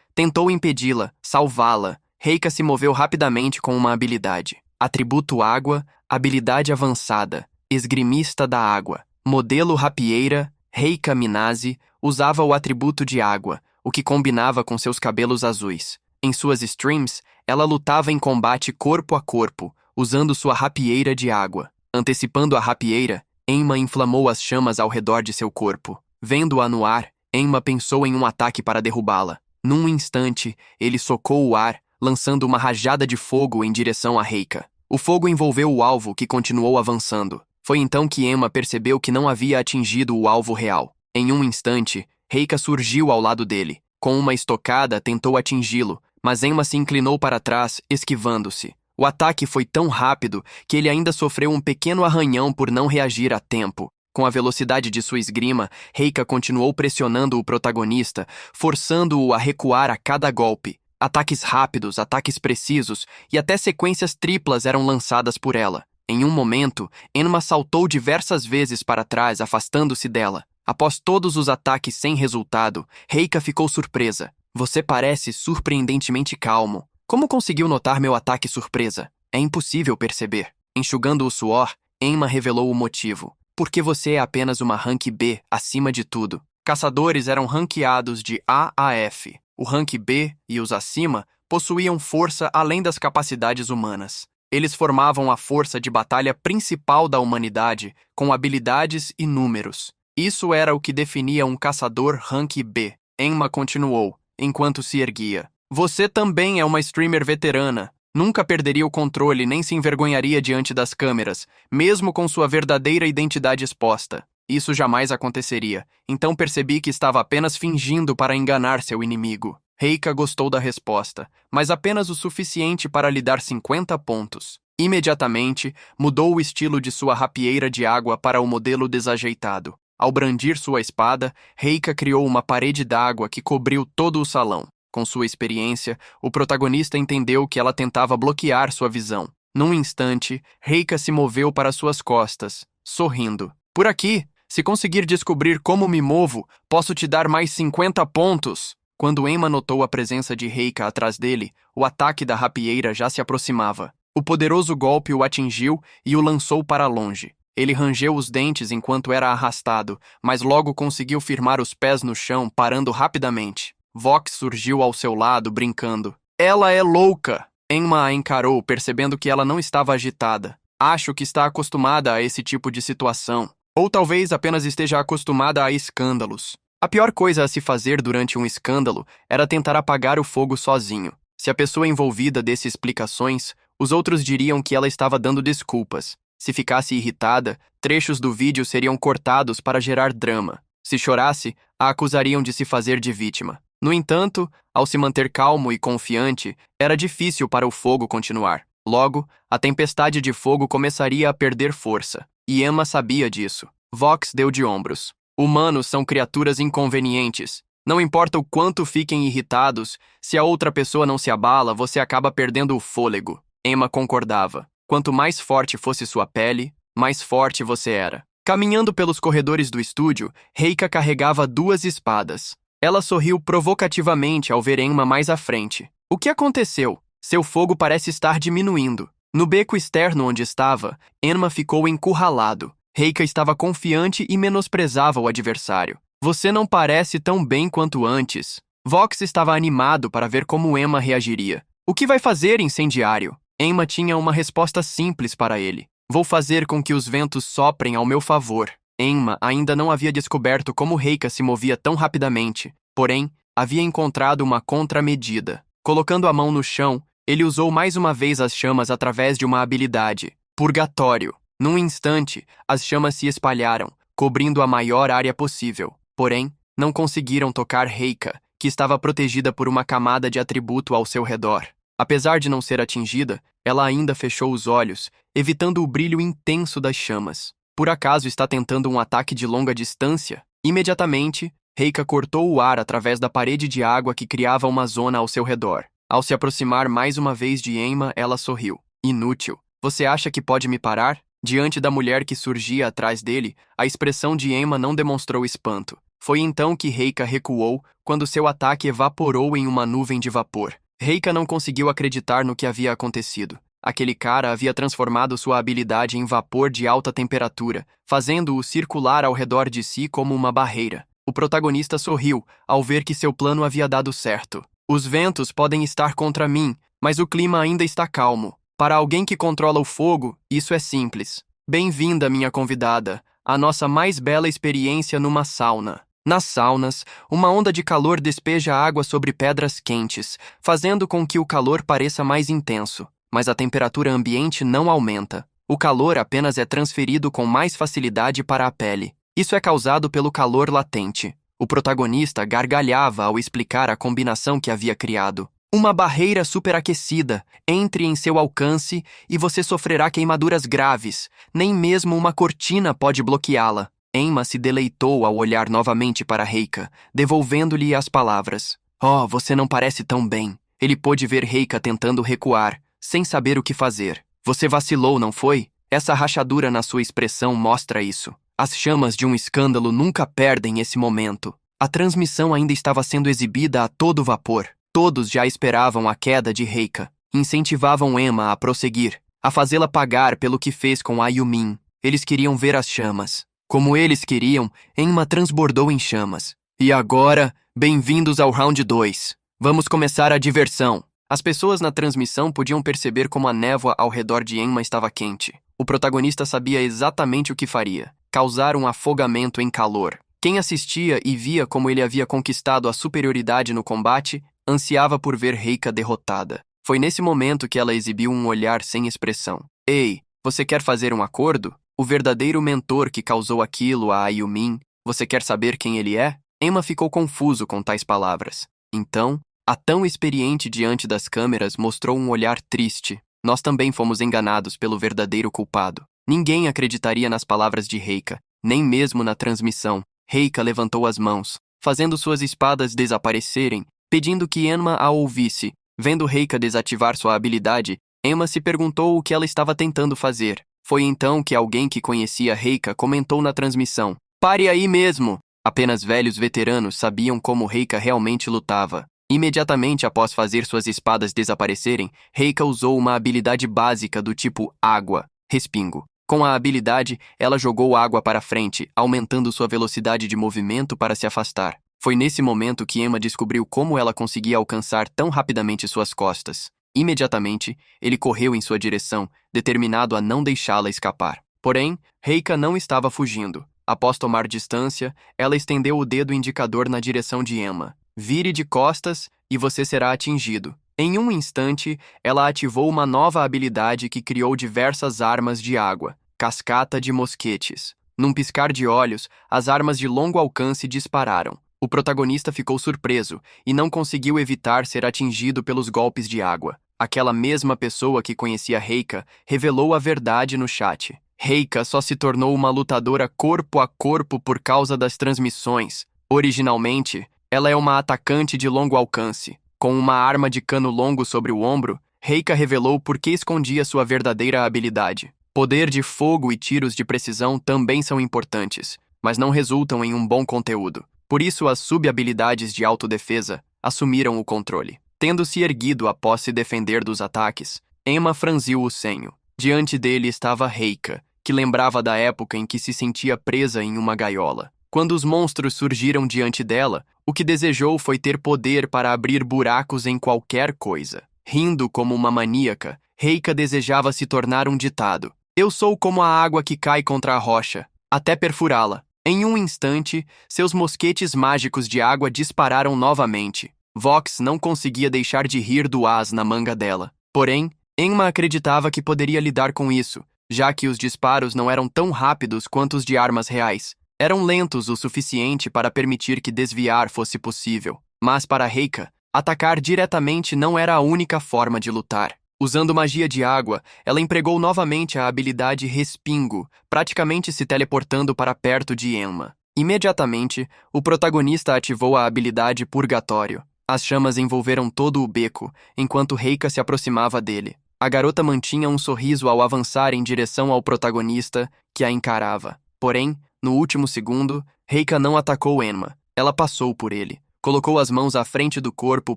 tentou impedi-la, salvá-la. Reika se moveu rapidamente com uma habilidade. Atributo água, habilidade avançada, esgrimista da água. Modelo rapieira, Reika Minase, usava o atributo de água, o que combinava com seus cabelos azuis. Em suas streams, ela lutava em combate corpo a corpo, usando sua rapieira de água. Antecipando a rapieira, Enma inflamou as chamas ao redor de seu corpo. Vendo-a no ar, Enma pensou em um ataque para derrubá-la. Num instante, ele socou o ar, lançando uma rajada de fogo em direção a Reika. O fogo envolveu o alvo, que continuou avançando. Foi então que Enma percebeu que não havia atingido o alvo real. Em um instante, Reika surgiu ao lado dele. Com uma estocada, tentou atingi-lo, mas Enma se inclinou para trás, esquivando-se. O ataque foi tão rápido que ele ainda sofreu um pequeno arranhão por não reagir a tempo. Com a velocidade de sua esgrima, Reika continuou pressionando o protagonista, forçando-o a recuar a cada golpe. Ataques rápidos, ataques precisos e até sequências triplas eram lançadas por ela. Em um momento, Enma saltou diversas vezes para trás, afastando-se dela. Após todos os ataques sem resultado, Reika ficou surpresa. Você parece surpreendentemente calmo. Como conseguiu notar meu ataque surpresa? É impossível perceber. Enxugando o suor, Enma revelou o motivo. Porque você é apenas uma rank B, acima de tudo. Caçadores eram ranqueados de A a F. O rank B e os acima possuíam força além das capacidades humanas. Eles formavam a força de batalha principal da humanidade, com habilidades e números. Isso era o que definia um caçador rank B. Enma continuou, enquanto se erguia. Você também é uma streamer veterana. Nunca perderia o controle nem se envergonharia diante das câmeras, mesmo com sua verdadeira identidade exposta. Isso jamais aconteceria, então percebi que estava apenas fingindo para enganar seu inimigo. Reika gostou da resposta, mas apenas o suficiente para lhe dar 50 pontos. Imediatamente, mudou o estilo de sua rapieira de água para o modelo desajeitado. Ao brandir sua espada, Reika criou uma parede d'água que cobriu todo o salão. Com sua experiência, o protagonista entendeu que ela tentava bloquear sua visão. Num instante, Reika se moveu para suas costas, sorrindo. Por aqui, se conseguir descobrir como me movo, posso te dar mais 50 pontos. Quando Enma notou a presença de Reika atrás dele, o ataque da rapieira já se aproximava. O poderoso golpe o atingiu e o lançou para longe. Ele rangeu os dentes enquanto era arrastado, mas logo conseguiu firmar os pés no chão, parando rapidamente. Vox surgiu ao seu lado, brincando. Ela é louca! Enma a encarou, percebendo que ela não estava agitada. Acho que está acostumada a esse tipo de situação. Ou talvez apenas esteja acostumada a escândalos. A pior coisa a se fazer durante um escândalo era tentar apagar o fogo sozinho. Se a pessoa envolvida desse explicações, os outros diriam que ela estava dando desculpas. Se ficasse irritada, trechos do vídeo seriam cortados para gerar drama. Se chorasse, a acusariam de se fazer de vítima. No entanto, ao se manter calmo e confiante, era difícil para o fogo continuar. Logo, a tempestade de fogo começaria a perder força. E Enma sabia disso. Vox deu de ombros. Humanos são criaturas inconvenientes. Não importa o quanto fiquem irritados, se a outra pessoa não se abala, você acaba perdendo o fôlego. Enma concordava. Quanto mais forte fosse sua pele, mais forte você era. Caminhando pelos corredores do estúdio, Reika carregava 2 espadas. Ela sorriu provocativamente ao ver Enma mais à frente. O que aconteceu? Seu fogo parece estar diminuindo. No beco externo onde estava, Enma ficou encurralado. Reika estava confiante e menosprezava o adversário. Você não parece tão bem quanto antes. Vox estava animado para ver como Enma reagiria. O que vai fazer, incendiário? Enma tinha uma resposta simples para ele. Vou fazer com que os ventos soprem ao meu favor. Enma ainda não havia descoberto como Reika se movia tão rapidamente, porém, havia encontrado uma contramedida. Colocando a mão no chão, ele usou mais uma vez as chamas através de uma habilidade, Purgatório. Num instante, as chamas se espalharam, cobrindo a maior área possível. Porém, não conseguiram tocar Reika, que estava protegida por uma camada de atributo ao seu redor. Apesar de não ser atingida, ela ainda fechou os olhos, evitando o brilho intenso das chamas. Por acaso está tentando um ataque de longa distância? Imediatamente, Reika cortou o ar através da parede de água que criava uma zona ao seu redor. Ao se aproximar mais uma vez de Enma, ela sorriu. Inútil. Você acha que pode me parar? Diante da mulher que surgia atrás dele, a expressão de Enma não demonstrou espanto. Foi então que Reika recuou, quando seu ataque evaporou em uma nuvem de vapor. Reika não conseguiu acreditar no que havia acontecido. Aquele cara havia transformado sua habilidade em vapor de alta temperatura, fazendo-o circular ao redor de si como uma barreira. O protagonista sorriu ao ver que seu plano havia dado certo. Os ventos podem estar contra mim, mas o clima ainda está calmo. Para alguém que controla o fogo, isso é simples. Bem-vinda, minha convidada, à nossa mais bela experiência numa sauna. Nas saunas, uma onda de calor despeja água sobre pedras quentes, fazendo com que o calor pareça mais intenso. Mas a temperatura ambiente não aumenta. O calor apenas é transferido com mais facilidade para a pele. Isso é causado pelo calor latente. O protagonista gargalhava ao explicar a combinação que havia criado. Uma barreira superaquecida. Entre em seu alcance e você sofrerá queimaduras graves. Nem mesmo uma cortina pode bloqueá-la. Emma se deleitou ao olhar novamente para Reika, devolvendo-lhe as palavras. Oh, você não parece tão bem. Ele pôde ver Reika tentando recuar, sem saber o que fazer. Você vacilou, não foi? Essa rachadura na sua expressão mostra isso. As chamas de um escândalo nunca perdem esse momento. A transmissão ainda estava sendo exibida a todo vapor. Todos já esperavam a queda de Reika. Incentivavam Emma a prosseguir, a fazê-la pagar pelo que fez com a Yumin. Eles queriam ver as chamas. Como eles queriam, Emma transbordou em chamas. E agora, bem-vindos ao Round 2. Vamos começar a diversão. As pessoas na transmissão podiam perceber como a névoa ao redor de Emma estava quente. O protagonista sabia exatamente o que faria: causar um afogamento em calor. Quem assistia e via como ele havia conquistado a superioridade no combate, ansiava por ver Reika derrotada. Foi nesse momento que ela exibiu um olhar sem expressão. Ei, você quer fazer um acordo? O verdadeiro mentor que causou aquilo a Yumin, você quer saber quem ele é? Emma ficou confuso com tais palavras. Então, a tão experiente diante das câmeras mostrou um olhar triste. Nós também fomos enganados pelo verdadeiro culpado. Ninguém acreditaria nas palavras de Reika, nem mesmo na transmissão. Reika levantou as mãos, fazendo suas espadas desaparecerem, pedindo que Emma a ouvisse. Vendo Reika desativar sua habilidade, Emma se perguntou o que ela estava tentando fazer. Foi então que alguém que conhecia Reika comentou na transmissão: "Pare aí mesmo!" Apenas velhos veteranos sabiam como Reika realmente lutava. Imediatamente após fazer suas espadas desaparecerem, Reika usou uma habilidade básica do tipo água, respingo. Com a habilidade, ela jogou água para frente, aumentando sua velocidade de movimento para se afastar. Foi nesse momento que Emma descobriu como ela conseguia alcançar tão rapidamente suas costas. Imediatamente, ele correu em sua direção, determinado a não deixá-la escapar. Porém, Reika não estava fugindo. Após tomar distância, ela estendeu o dedo indicador na direção de Emma. Vire de costas e você será atingido. Em um instante, ela ativou uma nova habilidade que criou diversas armas de água, cascata de mosquetes. Num piscar de olhos, as armas de longo alcance dispararam. O protagonista ficou surpreso e não conseguiu evitar ser atingido pelos golpes de água. Aquela mesma pessoa que conhecia Reika revelou a verdade no chat. Reika só se tornou uma lutadora corpo a corpo por causa das transmissões. Originalmente, ela é uma atacante de longo alcance. Com uma arma de cano longo sobre o ombro, Reika revelou por que escondia sua verdadeira habilidade. Poder de fogo e tiros de precisão também são importantes, mas não resultam em um bom conteúdo. Por isso, as sub-habilidades de autodefesa assumiram o controle. Tendo se erguido após se defender dos ataques, Emma franziu o senho. Diante dele estava Reika, que lembrava da época em que se sentia presa em uma gaiola. Quando os monstros surgiram diante dela, o que desejou foi ter poder para abrir buracos em qualquer coisa. Rindo como uma maníaca, Reika desejava se tornar um ditado. Eu sou como a água que cai contra a rocha, até perfurá-la. Em um instante, seus mosquetes mágicos de água dispararam novamente. Vox não conseguia deixar de rir do as na manga dela. Porém, Emma acreditava que poderia lidar com isso, já que os disparos não eram tão rápidos quanto os de armas reais. Eram lentos o suficiente para permitir que desviar fosse possível. Mas para Reika, atacar diretamente não era a única forma de lutar. Usando magia de água, ela empregou novamente a habilidade Respingo, praticamente se teleportando para perto de Emma. Imediatamente, o protagonista ativou a habilidade Purgatório. As chamas envolveram todo o beco, enquanto Reika se aproximava dele. A garota mantinha um sorriso ao avançar em direção ao protagonista, que a encarava. Porém, no último segundo, Reika não atacou Emma. Ela passou por ele. Colocou as mãos à frente do corpo,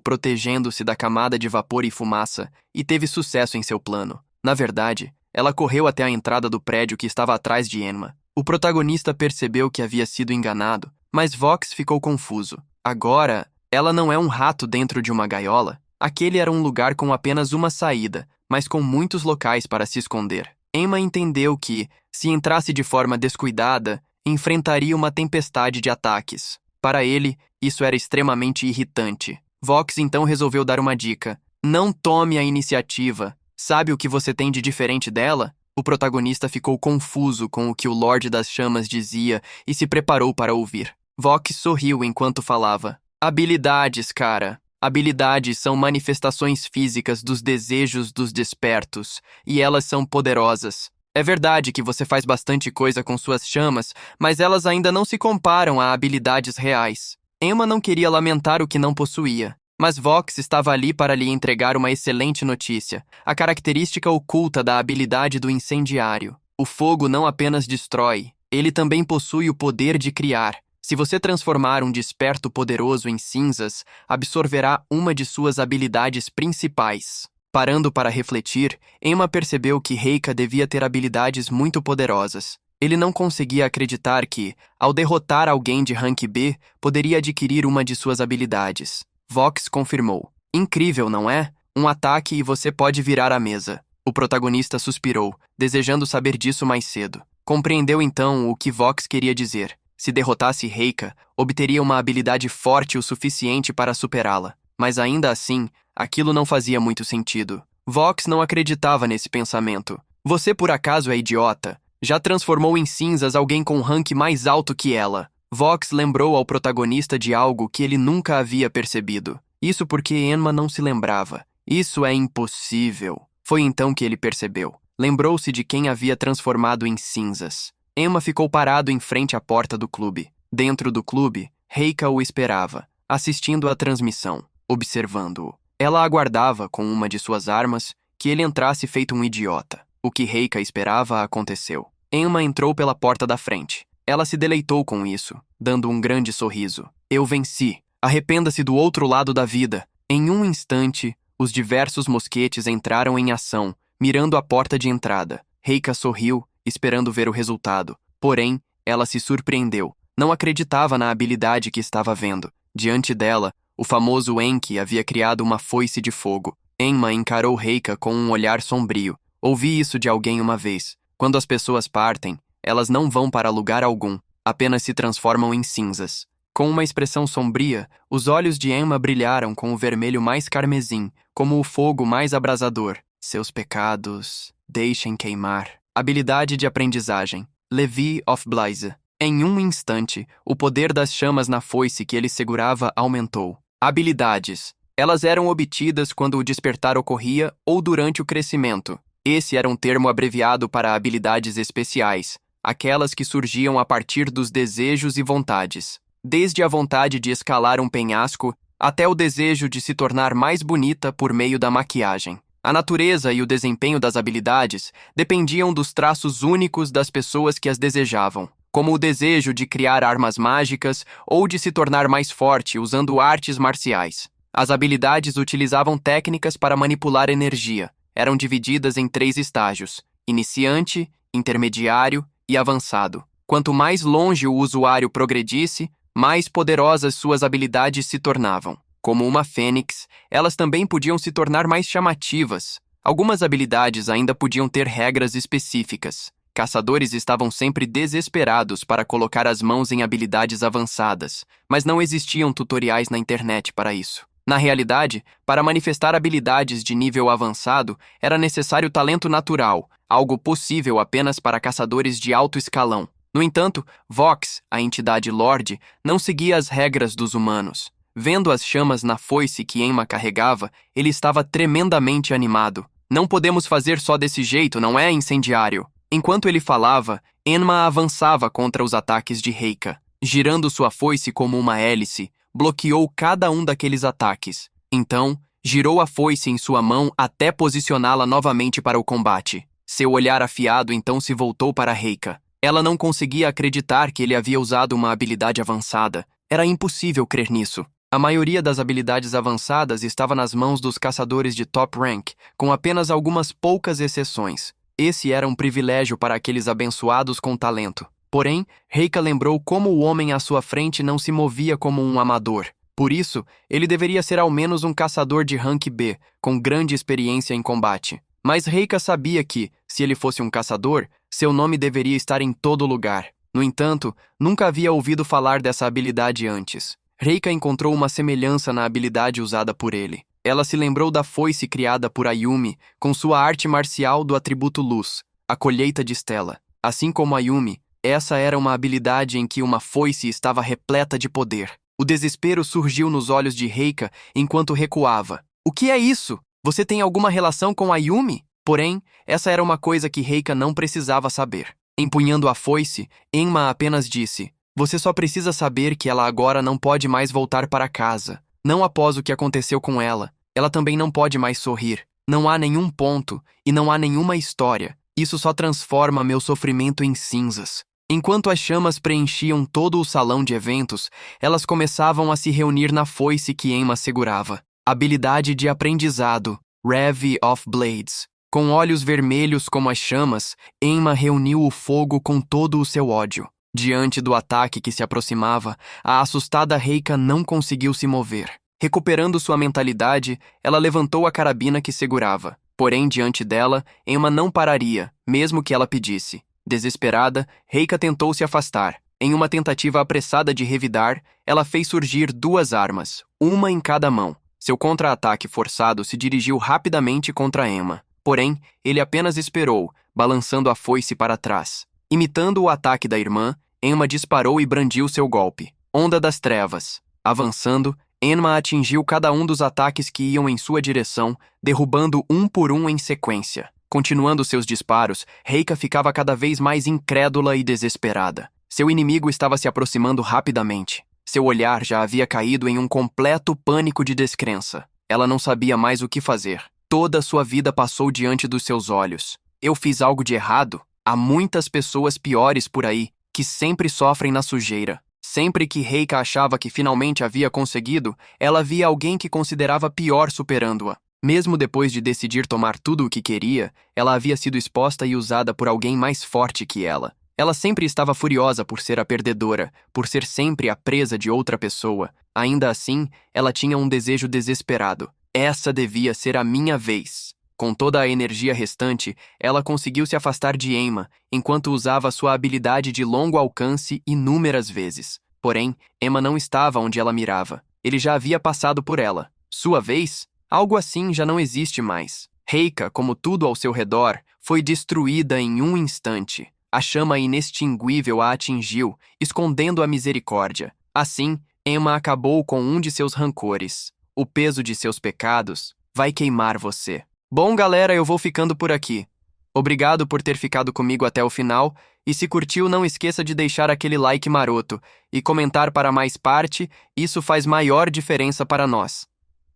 protegendo-se da camada de vapor e fumaça, e teve sucesso em seu plano. Na verdade, ela correu até a entrada do prédio que estava atrás de Emma. O protagonista percebeu que havia sido enganado, mas Vox ficou confuso. Agora, ela não é um rato dentro de uma gaiola? Aquele era um lugar com apenas uma saída, mas com muitos locais para se esconder. Emma entendeu que, se entrasse de forma descuidada, enfrentaria uma tempestade de ataques. Para ele, isso era extremamente irritante. Vox então resolveu dar uma dica. Não tome a iniciativa. Sabe o que você tem de diferente dela? O protagonista ficou confuso com o que o Lorde das Chamas dizia e se preparou para ouvir. Vox sorriu enquanto falava. Habilidades, cara. Habilidades são manifestações físicas dos desejos dos despertos, e elas são poderosas. É verdade que você faz bastante coisa com suas chamas, mas elas ainda não se comparam a habilidades reais. Emma não queria lamentar o que não possuía, mas Vox estava ali para lhe entregar uma excelente notícia, a característica oculta da habilidade do incendiário. O fogo não apenas destrói, ele também possui o poder de criar. Se você transformar um desperto poderoso em cinzas, absorverá uma de suas habilidades principais. Parando para refletir, Emma percebeu que Reika devia ter habilidades muito poderosas. Ele não conseguia acreditar que, ao derrotar alguém de rank B, poderia adquirir uma de suas habilidades. Vox confirmou. Incrível, não é? Um ataque e você pode virar a mesa. O protagonista suspirou, desejando saber disso mais cedo. Compreendeu então o que Vox queria dizer. Se derrotasse Reika, obteria uma habilidade forte o suficiente para superá-la. Mas ainda assim, aquilo não fazia muito sentido. Vox não acreditava nesse pensamento. Você por acaso é idiota? Já transformou em cinzas alguém com rank mais alto que ela. Vox lembrou ao protagonista de algo que ele nunca havia percebido. Isso porque Emma não se lembrava. Isso é impossível. Foi então que ele percebeu. Lembrou-se de quem havia transformado em cinzas. Emma ficou parado em frente à porta do clube. Dentro do clube, Reika o esperava, assistindo à transmissão, observando-o. Ela aguardava, com uma de suas armas, que ele entrasse feito um idiota. O que Reika esperava aconteceu. Emma entrou pela porta da frente. Ela se deleitou com isso, dando um grande sorriso. Eu venci. Arrependa-se do outro lado da vida. Em um instante, os diversos mosquetes entraram em ação, mirando a porta de entrada. Reika sorriu, esperando ver o resultado. Porém, ela se surpreendeu. Não acreditava na habilidade que estava vendo. Diante dela, o famoso Enki havia criado uma foice de fogo. Emma encarou Reika com um olhar sombrio. Ouvi isso de alguém uma vez. Quando as pessoas partem, elas não vão para lugar algum, apenas se transformam em cinzas. Com uma expressão sombria, os olhos de Emma brilharam com o vermelho mais carmesim, como o fogo mais abrasador. Seus pecados, deixem queimar. Habilidade de aprendizagem. Levi of Blaise. Em um instante, o poder das chamas na foice que ele segurava aumentou. Habilidades. Elas eram obtidas quando o despertar ocorria ou durante o crescimento. Esse era um termo abreviado para habilidades especiais, aquelas que surgiam a partir dos desejos e vontades. Desde a vontade de escalar um penhasco até o desejo de se tornar mais bonita por meio da maquiagem. A natureza e o desempenho das habilidades dependiam dos traços únicos das pessoas que as desejavam, como o desejo de criar armas mágicas ou de se tornar mais forte usando artes marciais. As habilidades utilizavam técnicas para manipular energia. Eram divididas em 3 estágios: iniciante, intermediário e avançado. Quanto mais longe o usuário progredisse, mais poderosas suas habilidades se tornavam. Como uma fênix, elas também podiam se tornar mais chamativas. Algumas habilidades ainda podiam ter regras específicas. Caçadores estavam sempre desesperados para colocar as mãos em habilidades avançadas, mas não existiam tutoriais na internet para isso. Na realidade, para manifestar habilidades de nível avançado, era necessário talento natural, algo possível apenas para caçadores de alto escalão. No entanto, Vox, a entidade Lorde, não seguia as regras dos humanos. Vendo as chamas na foice que Emma carregava, ele estava tremendamente animado. Não podemos fazer só desse jeito, não é, incendiário? Enquanto ele falava, Emma avançava contra os ataques de Reika. Girando sua foice como uma hélice, bloqueou cada um daqueles ataques. Então, girou a foice em sua mão até posicioná-la novamente para o combate. Seu olhar afiado então se voltou para Reika. Ela não conseguia acreditar que ele havia usado uma habilidade avançada. Era impossível crer nisso. A maioria das habilidades avançadas estava nas mãos dos caçadores de top rank, com apenas algumas poucas exceções. Esse era um privilégio para aqueles abençoados com talento. Porém, Reika lembrou como o homem à sua frente não se movia como um amador. Por isso, ele deveria ser ao menos um caçador de rank B, com grande experiência em combate. Mas Reika sabia que, se ele fosse um caçador, seu nome deveria estar em todo lugar. No entanto, nunca havia ouvido falar dessa habilidade antes. Reika encontrou uma semelhança na habilidade usada por ele. Ela se lembrou da foice criada por Ayumi, com sua arte marcial do atributo luz, a colheita de Stella. Assim como Ayumi, essa era uma habilidade em que uma foice estava repleta de poder. O desespero surgiu nos olhos de Reika enquanto recuava. O que é isso? Você tem alguma relação com Ayumi? Porém, essa era uma coisa que Reika não precisava saber. Empunhando a foice, Enma apenas disse: "Você só precisa saber que ela agora não pode mais voltar para casa. Não após o que aconteceu com ela. Ela também não pode mais sorrir. Não há nenhum ponto e não há nenhuma história. Isso só transforma meu sofrimento em cinzas." Enquanto as chamas preenchiam todo o salão de eventos, elas começavam a se reunir na foice que Enma segurava. Habilidade de aprendizado, Rev of Blades. Com olhos vermelhos como as chamas, Enma reuniu o fogo com todo o seu ódio. Diante do ataque que se aproximava, a assustada Reika não conseguiu se mover. Recuperando sua mentalidade, ela levantou a carabina que segurava. Porém, diante dela, Enma não pararia, mesmo que ela pedisse. Desesperada, Reika tentou se afastar. Em uma tentativa apressada de revidar, ela fez surgir 2 armas, uma em cada mão. Seu contra-ataque forçado se dirigiu rapidamente contra Enma. Porém, ele apenas esperou, balançando a foice para trás. Imitando o ataque da irmã, Enma disparou e brandiu seu golpe. Onda das Trevas. Avançando, Enma atingiu cada um dos ataques que iam em sua direção, derrubando um por um em sequência. Continuando seus disparos, Reika ficava cada vez mais incrédula e desesperada. Seu inimigo estava se aproximando rapidamente. Seu olhar já havia caído em um completo pânico de descrença. Ela não sabia mais o que fazer. Toda sua vida passou diante dos seus olhos. Eu fiz algo de errado? Há muitas pessoas piores por aí, que sempre sofrem na sujeira. Sempre que Reika achava que finalmente havia conseguido, ela via alguém que considerava pior superando-a. Mesmo depois de decidir tomar tudo o que queria, ela havia sido exposta e usada por alguém mais forte que ela. Ela sempre estava furiosa por ser a perdedora, por ser sempre a presa de outra pessoa. Ainda assim, ela tinha um desejo desesperado. Essa devia ser a minha vez. Com toda a energia restante, ela conseguiu se afastar de Enma, enquanto usava sua habilidade de longo alcance inúmeras vezes. Porém, Enma não estava onde ela mirava. Ele já havia passado por ela. Sua vez? Algo assim já não existe mais. Reika, como tudo ao seu redor, foi destruída em um instante. A chama inextinguível a atingiu, escondendo a misericórdia. Assim, Enma acabou com um de seus rancores. O peso de seus pecados vai queimar você. Bom, galera, eu vou ficando por aqui. Obrigado por ter ficado comigo até o final, e se curtiu, não esqueça de deixar aquele like maroto e comentar para mais parte, isso faz maior diferença para nós.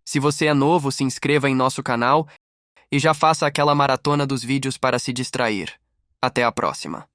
Se você é novo, se inscreva em nosso canal e já faça aquela maratona dos vídeos para se distrair. Até a próxima.